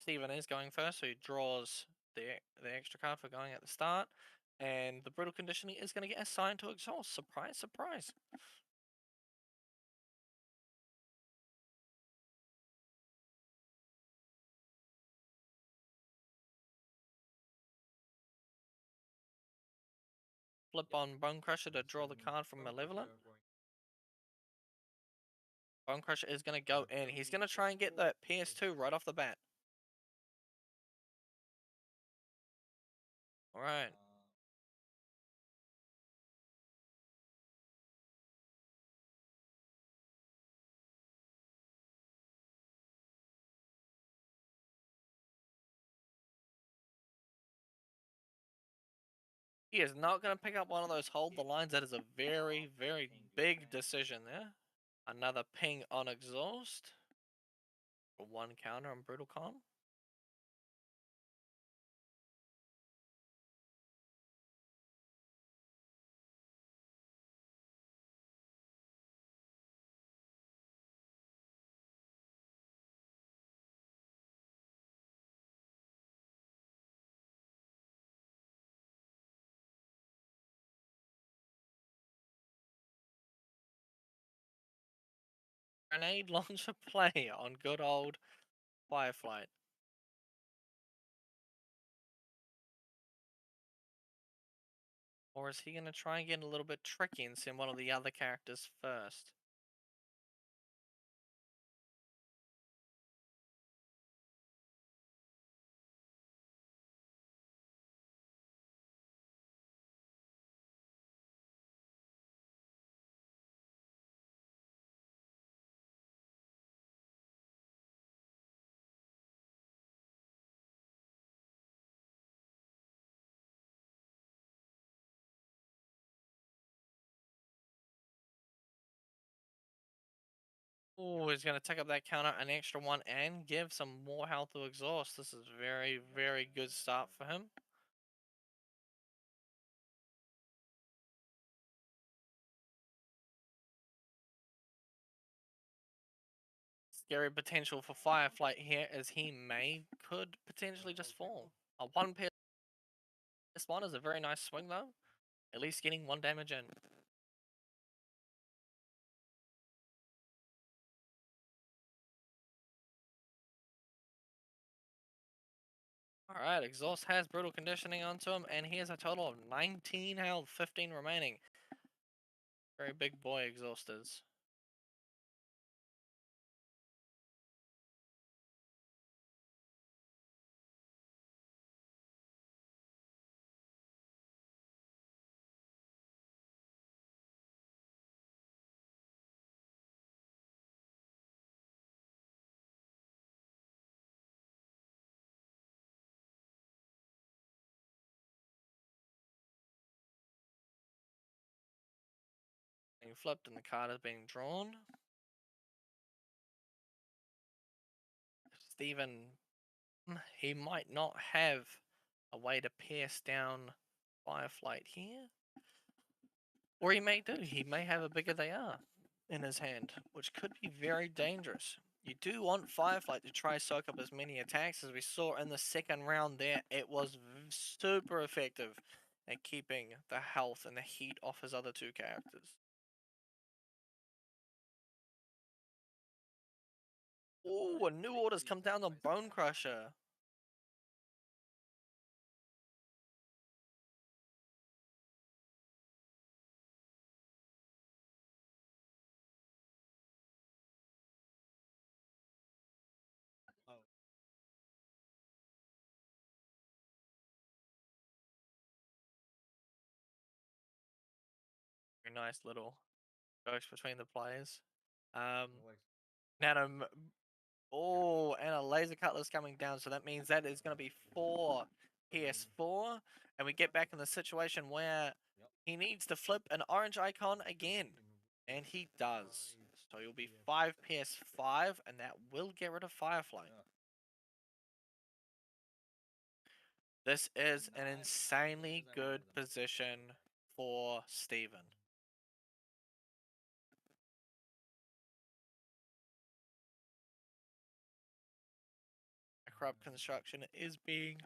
Steven is going first, so he draws the extra card for going at the start. And the brutal conditioning is going to get assigned to exhaust. Surprise, surprise. Flip on Bone Crusher to draw the card from Malevolent. Bone Crusher is going to go in. He's going to try and get the PS2 right off the bat. Alright. He is not going to pick up one of those hold the lines. That is a very, very big decision there. Another ping on exhaust. For 1 counter on Brutal Con. Grenade launcher play on good old Fireflight. Or is he going to try and get a little bit tricky and send one of the other characters first? Oh, he's going to take up that counter an extra 1 and give some more health to exhaust. This is very, very good start for him. Scary potential for Fireflight here as he could potentially just fall. A 1 PS1 is a very nice swing though. At least getting 1 damage in. Alright, Exhaust has Brutal Conditioning onto him, and he has a total of 19 health, 15 remaining. Very big boy, Exhaust is. Being flipped and the card is being drawn. Steven, he might not have a way to pierce down Fireflight here. Or he may do. He may have a bigger they are in his hand, which could be very dangerous. You do want Fireflight to try soak up as many attacks as we saw in the second round there. It was super effective at keeping the health and the heat off his other 2 characters. Oh, a new order's come down on Bone Crusher. Very nice little jokes between the players. Nano. Oh, and a laser cutlass coming down, so that means that is going to be 4 PS4, and we get back in the situation where he needs to flip an orange icon again, and he does. So he'll be 5 PS5, and that will get rid of Firefly. This is an insanely good position for Steven. corrupt construction is being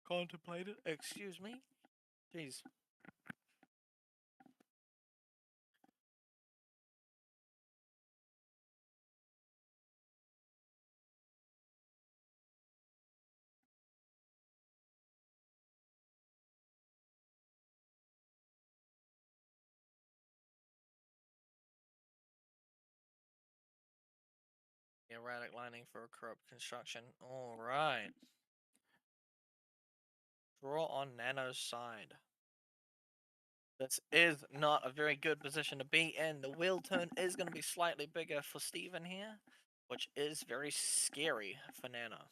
contemplated. Excuse me. Jeez. Erratic lining for a corrupt construction. All right. Draw on Nano's side. This is not a very good position to be in. The wheel turn is going to be slightly bigger for Steven here, which is very scary for Nano.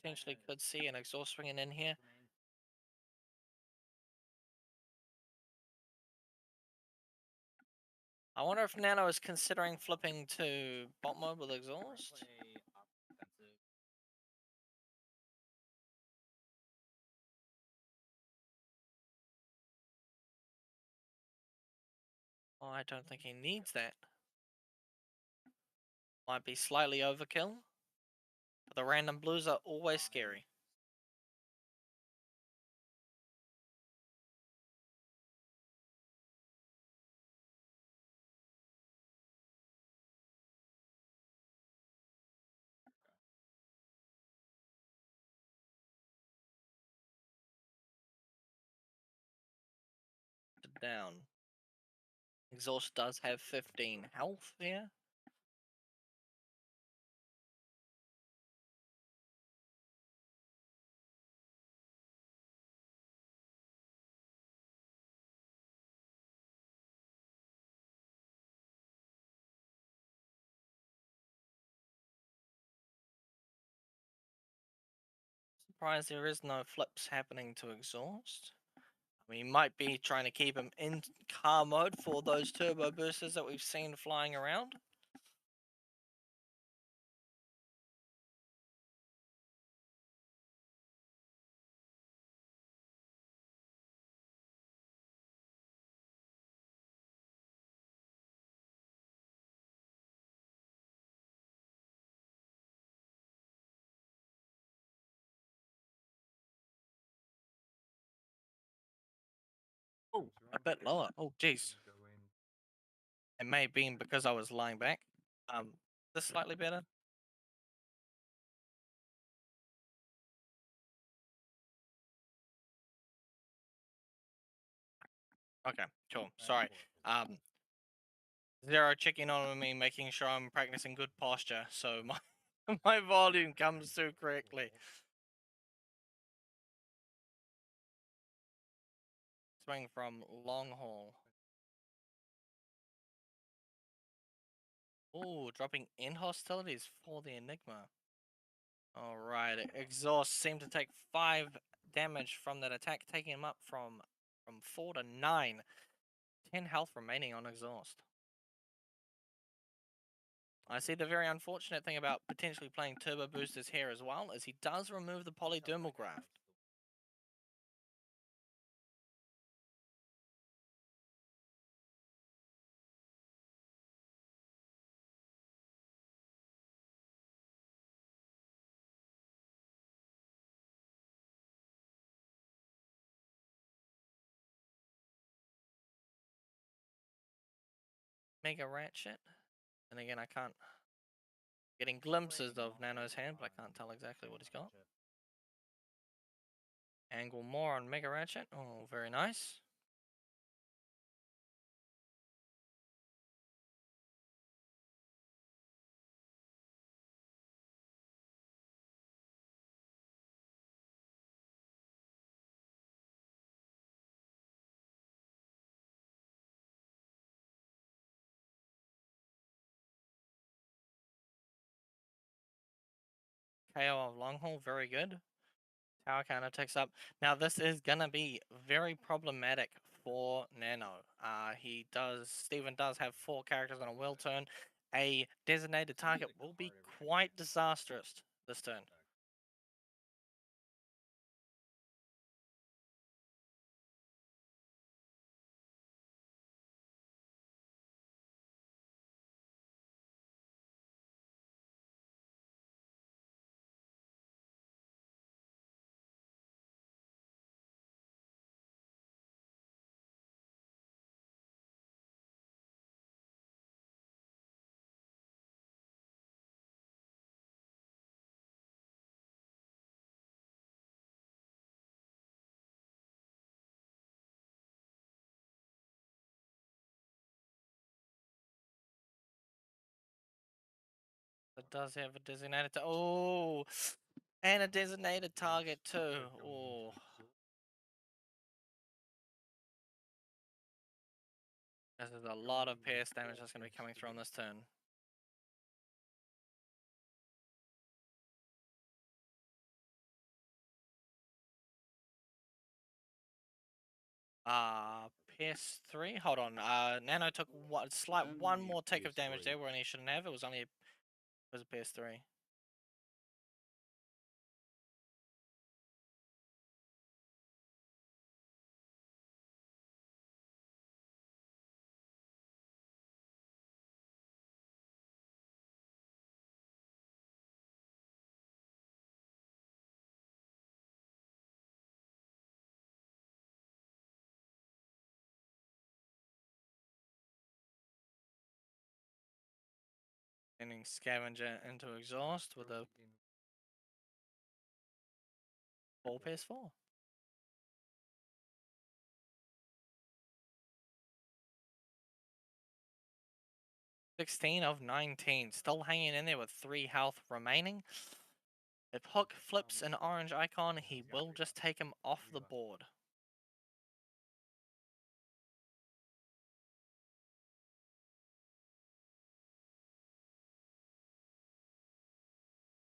Potentially could see an exhaust swinging in here. I wonder if Nano is considering flipping to bot mode with exhaust. Oh, I don't think he needs that. Might be slightly overkill. But the random blues are always scary. Down. Exhaust does have 15 health here. Surprised there is no flips happening to exhaust. I mean, he might be trying to keep him in car mode for those turbo boosters that we've seen flying around. Oh, a bit lower. Oh, jeez. It may have been because I was lying back. This slightly better. Okay, cool. Sorry. Zero checking on me, making sure I'm practicing good posture, so my my volume comes through correctly. Swing from long haul. Oh, dropping in hostilities for the Enigma. Alright, exhaust seemed to take 5 damage from that attack, taking him up from 4 to 9. 10 health remaining on exhaust. I see the very unfortunate thing about potentially playing turbo boosters here as well, is he does remove the polydermal graft. Mega Ratchet. And again, I can't... Getting glimpses of Nano's hand, but I can't tell exactly what he's got. Angle more on Mega Ratchet. Oh, very nice. KO of long haul, very good. Tower counter takes up. Now this is gonna be very problematic for Nano. Steven does have 4 characters on a wheel turn. A designated target will be quite disastrous this turn. does have a designated. Oh, and a designated target too. Oh. This is a lot of pierce damage that's going to be coming through on this turn. PS3. Hold on. Nano took one more tick of damage there when he shouldn't have. It was only it was a PS3. Sending Scavenger into exhaust with a full PS4. (16 of 19), still hanging in there with 3 health remaining. If Hook flips an orange icon, he will just take him off the board.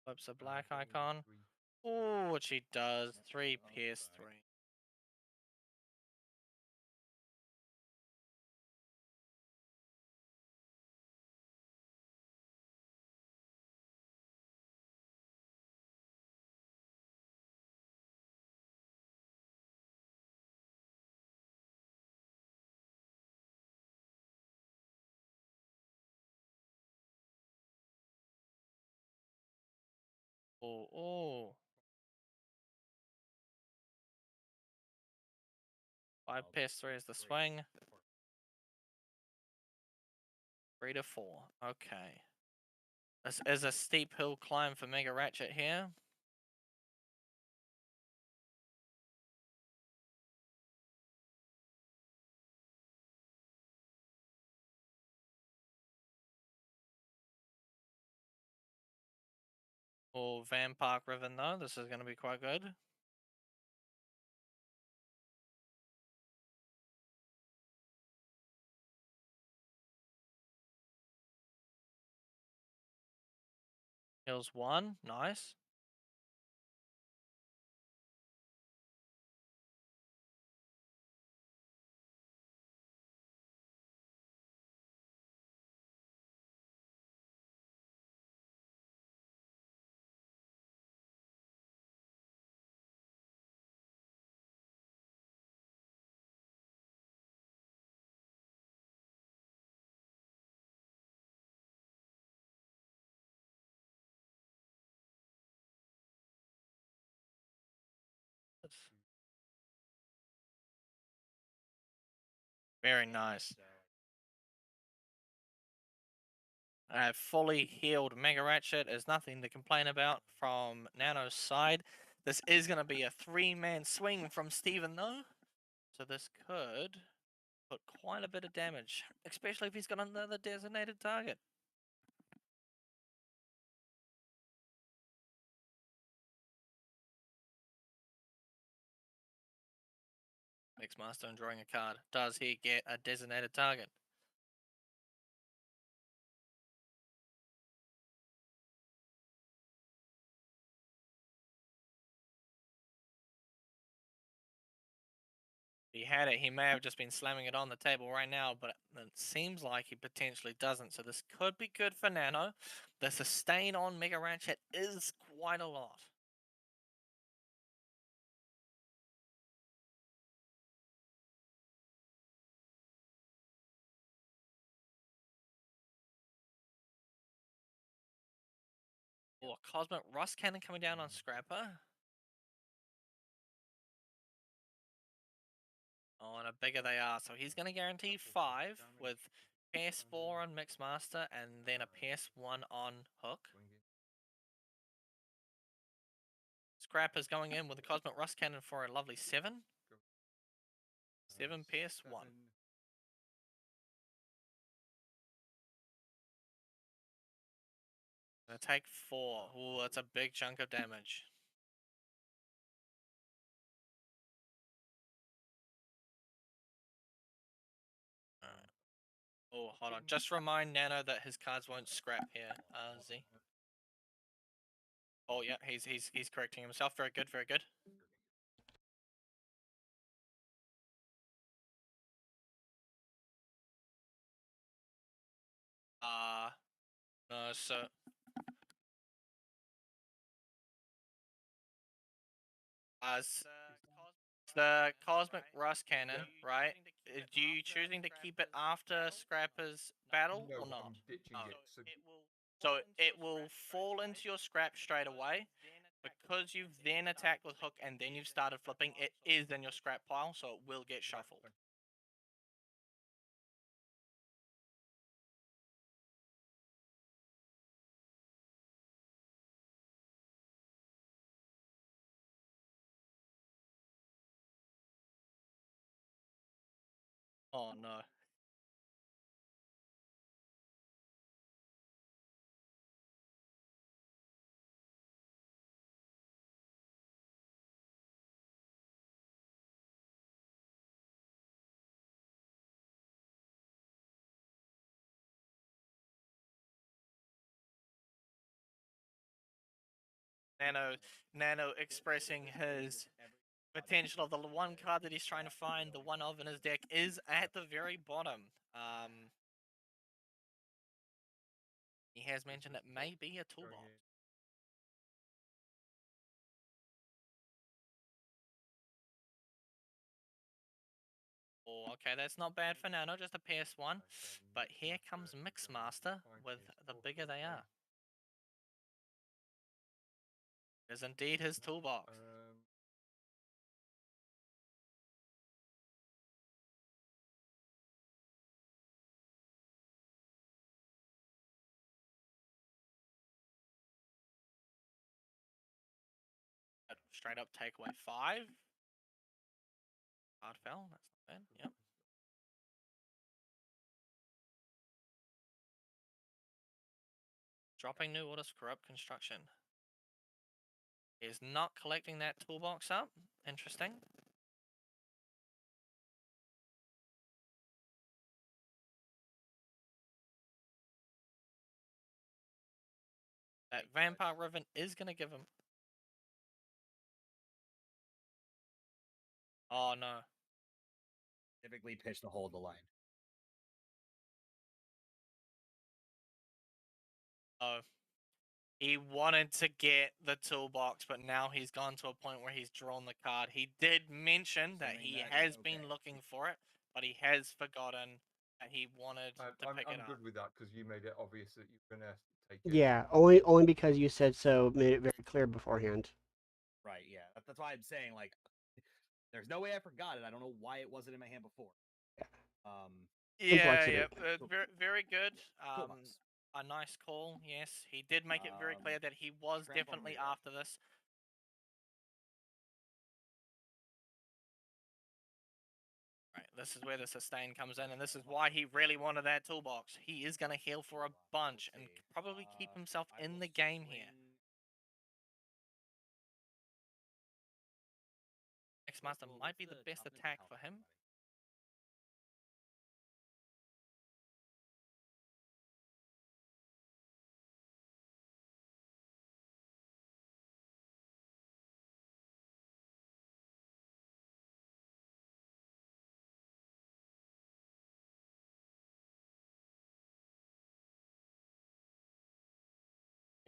Flips a black icon. Oh, which he does. 3 PS3. Oh. 5 PS3 is the swing. 3 to 4. Okay. This is a steep hill climb for Mega Ratchet here. Or Van Park Riven though. This is going to be quite good. Hills 1. Nice. Very nice. Fully healed Mega Ratchet is nothing to complain about from Nano's side. This is going to be a 3-man swing from Steven though. So this could put quite a bit of damage, especially if he's got another designated target. Mixmaster drawing a card. Does he get a designated target? If he had it, he may have just been slamming it on the table right now, but it seems like he potentially doesn't. So this could be good for Nano. The sustain on Mega Ratchet is quite a lot. Oh, Cosmic Rust Cannon coming down on Scrapper. Oh, and a bigger they are. So he's going to guarantee 5 with PS4 on Mixmaster and then a PS1 on Hook. Scrapper's going in with a Cosmic Rust Cannon for a lovely 7. 7 PS1. Take 4. Ooh, that's a big chunk of damage. Alright. Oh, hold on. Just remind Nano that his cards won't scrap here, Z. Oh yeah, he's correcting himself. Very good, very good. No, so the Cosmic Rust Cannon, right? Do you choosing to keep it after Scrapper's battle No, or not? I'm ditching Oh. it. So it will fall into your scrap straight away. Because you've then attacked with hook and then you've started flipping, it is in your scrap pile, so it will get shuffled. Oh no. Nano expressing his potential of the one card that he's trying to find, the one of in his deck, is at the very bottom. He has mentioned it may be a toolbox. Oh, okay, that's not bad for Nano, just a PS1. But here comes Mixmaster with the bigger they are. Is indeed his toolbox. Straight up takeaway 5. Hard fell, that's not bad. Yep. Dropping new orders for corrupt construction. He is not collecting that toolbox up. Interesting. That Vampire Riven is going to give him... Oh, no. Typically pitch to hold the line. Oh. He wanted to get the toolbox, but now he's gone to a point where he's drawn the card. He did mention that he has been looking for it, but he has forgotten that he wanted to pick it I'm up. good with that because you made it obvious that you're gonna take it. Yeah, only because you said so, made it very clear beforehand. Right, yeah. That's why I'm saying, like, there's no way I forgot it. I don't know why it wasn't in my hand before. Complexity. Very, very good. Toolbox. A nice call, yes. He did make it very clear that he was definitely after this. Right, this is where the sustain comes in, and this is why he really wanted that toolbox. He is going to heal for a bunch and probably keep himself in the game here. X-Master might be the best attack for him.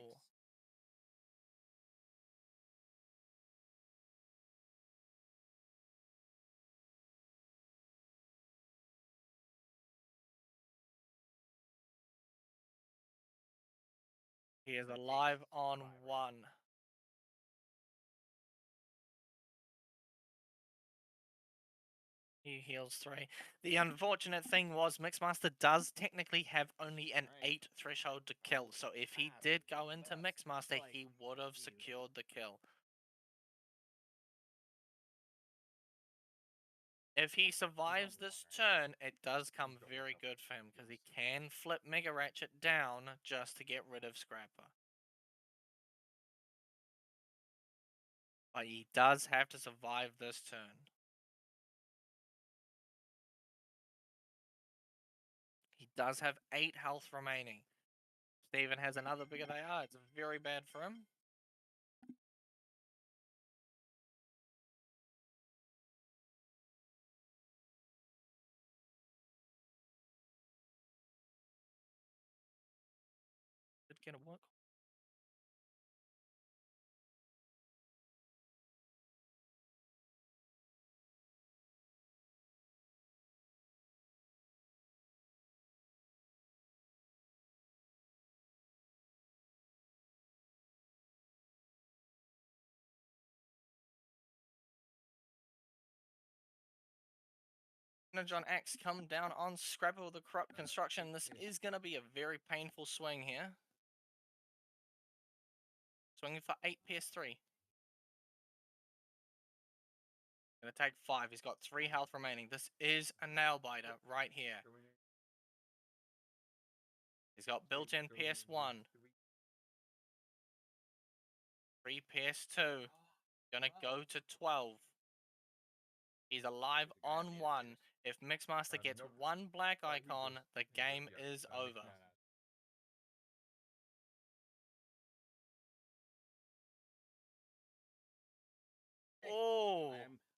Ooh. He is alive on 1. He heals 3. The unfortunate thing was Mixmaster does technically have only an 8 threshold to kill. So if he did go into Mixmaster, he would have secured the kill. If he survives this turn, it does come very good for him because he can flip Mega Ratchet down just to get rid of Scrapper. But he does have to survive this turn. He does have 8 health remaining. Steven has another bigger they are. It's very bad for him. Did get a work. John Axe come down on Scrapper with the Corrupt Construction. This is going to be a very painful swing here. Swinging for 8 PS3. Gonna take 5. He's got 3 health remaining. This is a nail biter right here. He's got built-in PS1. 3 PS2. Gonna go to 12. He's alive on 1. If Mixmaster gets 1 black icon, the game is over. Oh,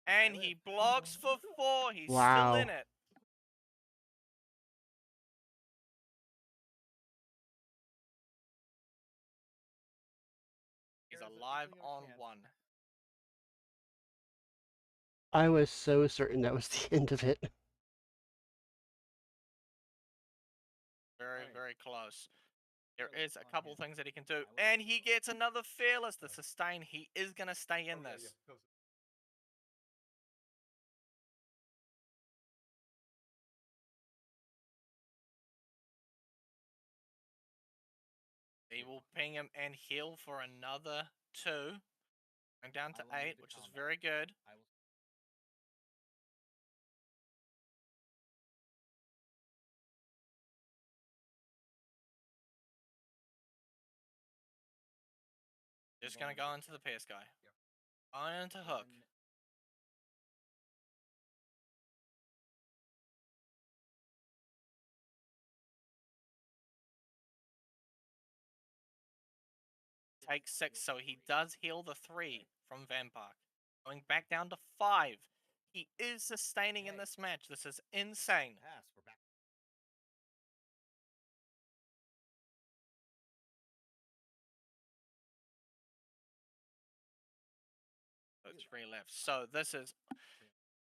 and he blocks for 4. He's still in it. He's alive on 1. I was so certain that was the end of it. Very, very close. There is a couple things that he can do. And he gets another Fearless. The sustain, he is going to stay in this. He will ping him and heal for another 2. Going down to 8, which is very good. Just going to go into the PS guy. On into Hook. Takes 6, so he does heal the 3 from Vampire. Going back down to 5. He is sustaining in this match. This is insane. So 3 left. So this is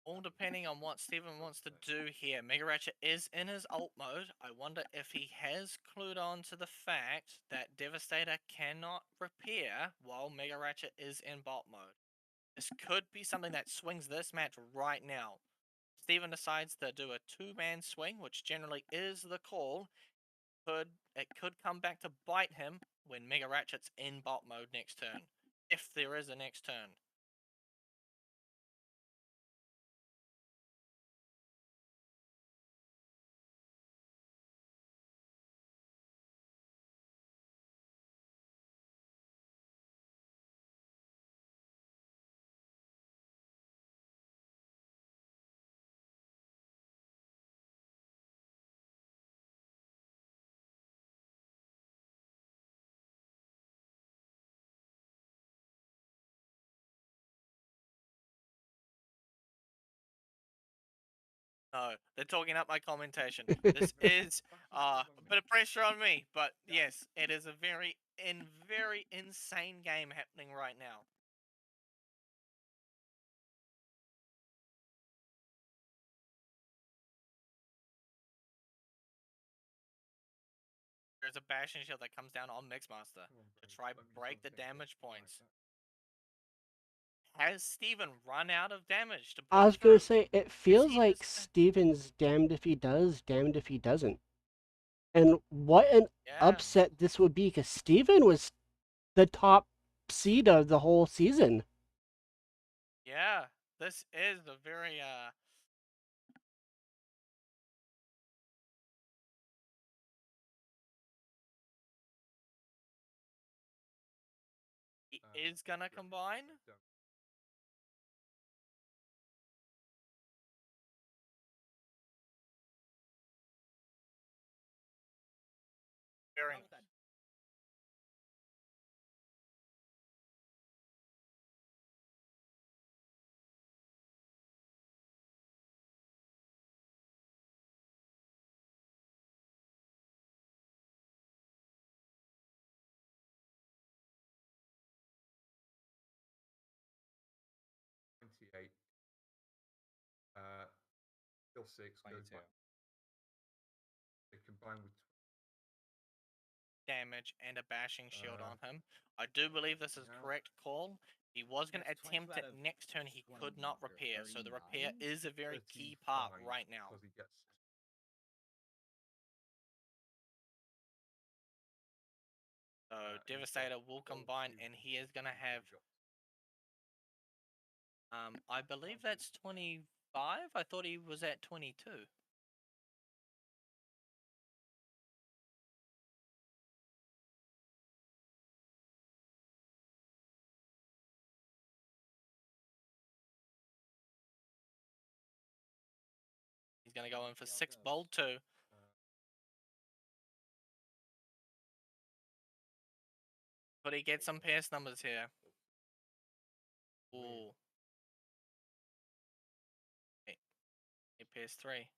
all depending on what Steven wants to do here. Mega Ratchet is in his ult mode. I wonder if he has clued on to the fact that Devastator cannot repair while Mega Ratchet is in bot mode. This could be something that swings this match right now. Steven decides to do a 2-man swing, which generally is the call. It could come back to bite him when Mega Ratchet's in bot mode next turn. If there is a next turn. No, they're talking up my commentation. This is a bit of pressure on me, but yes, it is a very insane game happening right now. There's a Bastion Shield that comes down on Mixmaster to try break the damage points. Has Steven run out of damage to put I was going through? to say, it feels he like just- Steven's damned if he does, damned if he doesn't. And what an Yeah. upset this would be, because Steven was the top seed of the whole season. Yeah, this is a very he is gonna combine. Very nice. Still 6 goes 22. back. They combine with Damage and a bashing shield Uh, on him. I do believe this is now- correct call. He was going to It's 22 attempt out it of next turn. He could 20, not or repair. So the repair 39? is a very key part 35, right now. because he gets So he's Devastator got will gold combine, tube and he is going to and have. he's got- I believe that's 25. I thought he was at 22. He's going to go in for 6 bold 2. But he gets some pierce numbers here. Ooh. 8 pierce 3.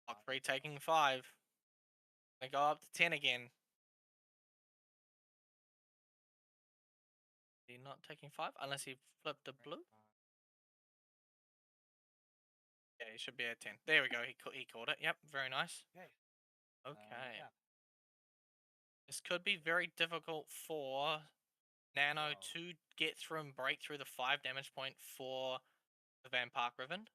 Block 3 taking 5. Gonna go up to 10 again. He not taking 5 unless he flipped a blue. Yeah, he should be at 10. There we go. He caught it. Yep, very nice. Okay. This could be very difficult for Nano to get through and break through the 5 damage point for the Van Park Riven.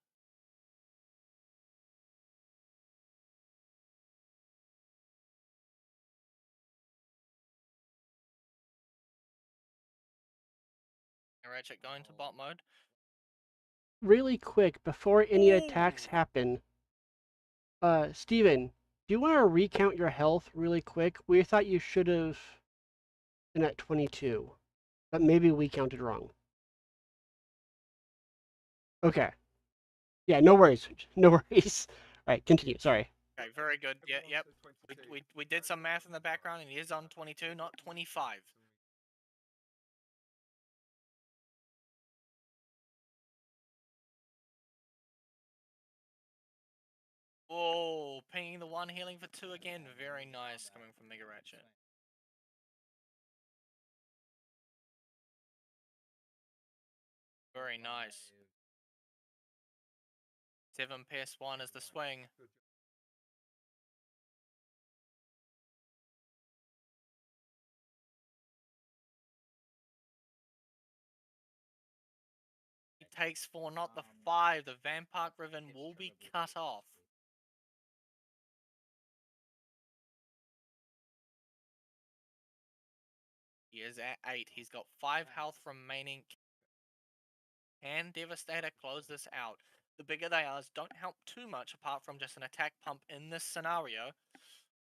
Ratchet going to bot mode. Really quick, before any attacks Ooh. happen, Steven, do you want to recount your health really quick? We thought you should have been at 22, but maybe we counted wrong. Okay. Yeah, no worries. No worries. All right, continue. Sorry. Okay, very good. Yeah, Everyone yep. said 22. We did some math in the background, and he is on 22, not 25. Oh, pinging the 1, healing for 2 again. Very nice coming from Mega Ratchet. Very nice. 7 pierce 1 is the swing. Good job. He takes 4, not the 5. The Van Park Riven will be cut off. He is at 8. He's got 5 health remaining. Can Devastator close this out? The bigger they are don't help too much apart from just an attack pump in this scenario.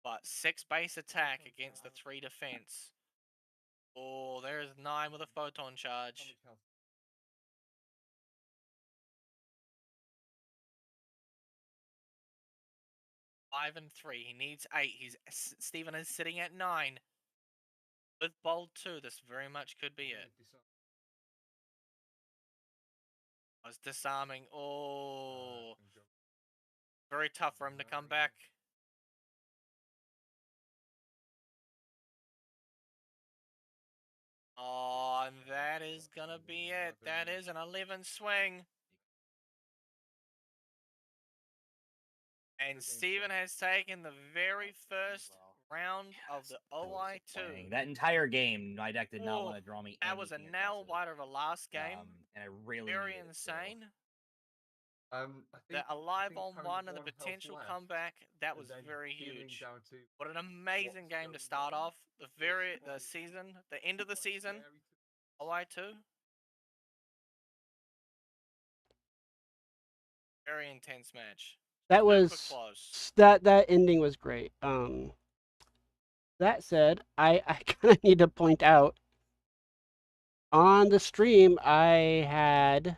But 6 base attack against the 3 defense. Oh, there's 9 with a photon How charge. much health? Five and 3. He needs 8. Steven is sitting at 9. With bold 2, this very much could be it. I was disarming. Oh, very tough for him to come back. Oh, and that is gonna be it. That is an 11 swing. And Steven has taken the very first round of the OI2. That entire game, my deck did not Oh, want to draw me that was a anything nail aggressive. biter of a last game. And I really Very needed it, so- insane. I The think alive on having 1 and the 1 health potential left comeback, that and was then very healing huge. down to What an amazing what's game to going start on off. The probably season, the end of the quite season, scary to- OI2. Very intense match. That Super was close. that ending was great. That said, I kind of need to point out on the stream I had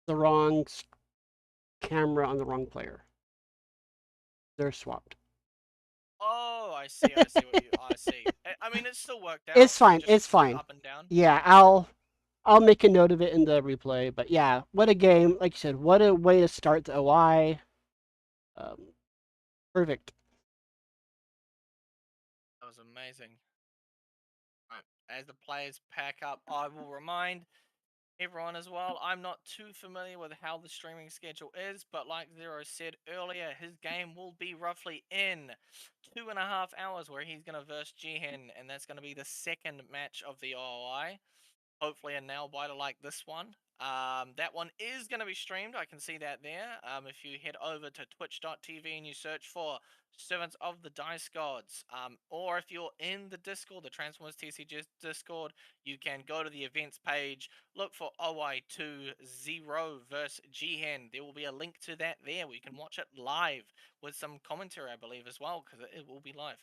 the wrong camera on the wrong player. They're swapped. Oh, I see. I see what you. I see. I mean, it still worked out. It's fine, just it's went fine. Up and down. Yeah, I'll make a note of it in the replay. But yeah, what a game! Like you said, what a way to start the OI. Perfect. That was amazing. Right. As the players pack up, I will remind everyone as well, I'm not too familiar with how the streaming schedule is, but like Zero said earlier, his game will be roughly in 2.5 hours where he's going to verse Jihen, and that's going to be the second match of the OI. Hopefully a nail biter like this one. That one is going to be streamed. I can see that there. If you head over to twitch.tv and you search for Servants of the Dice Gods, or if you're in the Discord, the Transformers TCG Discord, you can go to the events page, look for OI20 vs Jihen. There will be a link to that there where you can watch it live with some commentary, I believe, as well, because it will be live.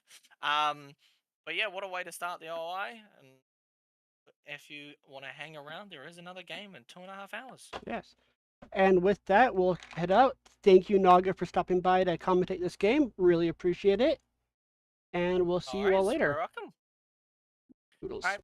But yeah, what a way to start the OI. And if you want to hang around, there is another game in 2.5 hours. Yes. And with that, we'll head out. Thank you, Naga, for stopping by to commentate this game. Really appreciate it. And we'll see you all You're later. welcome. Toodles. All right.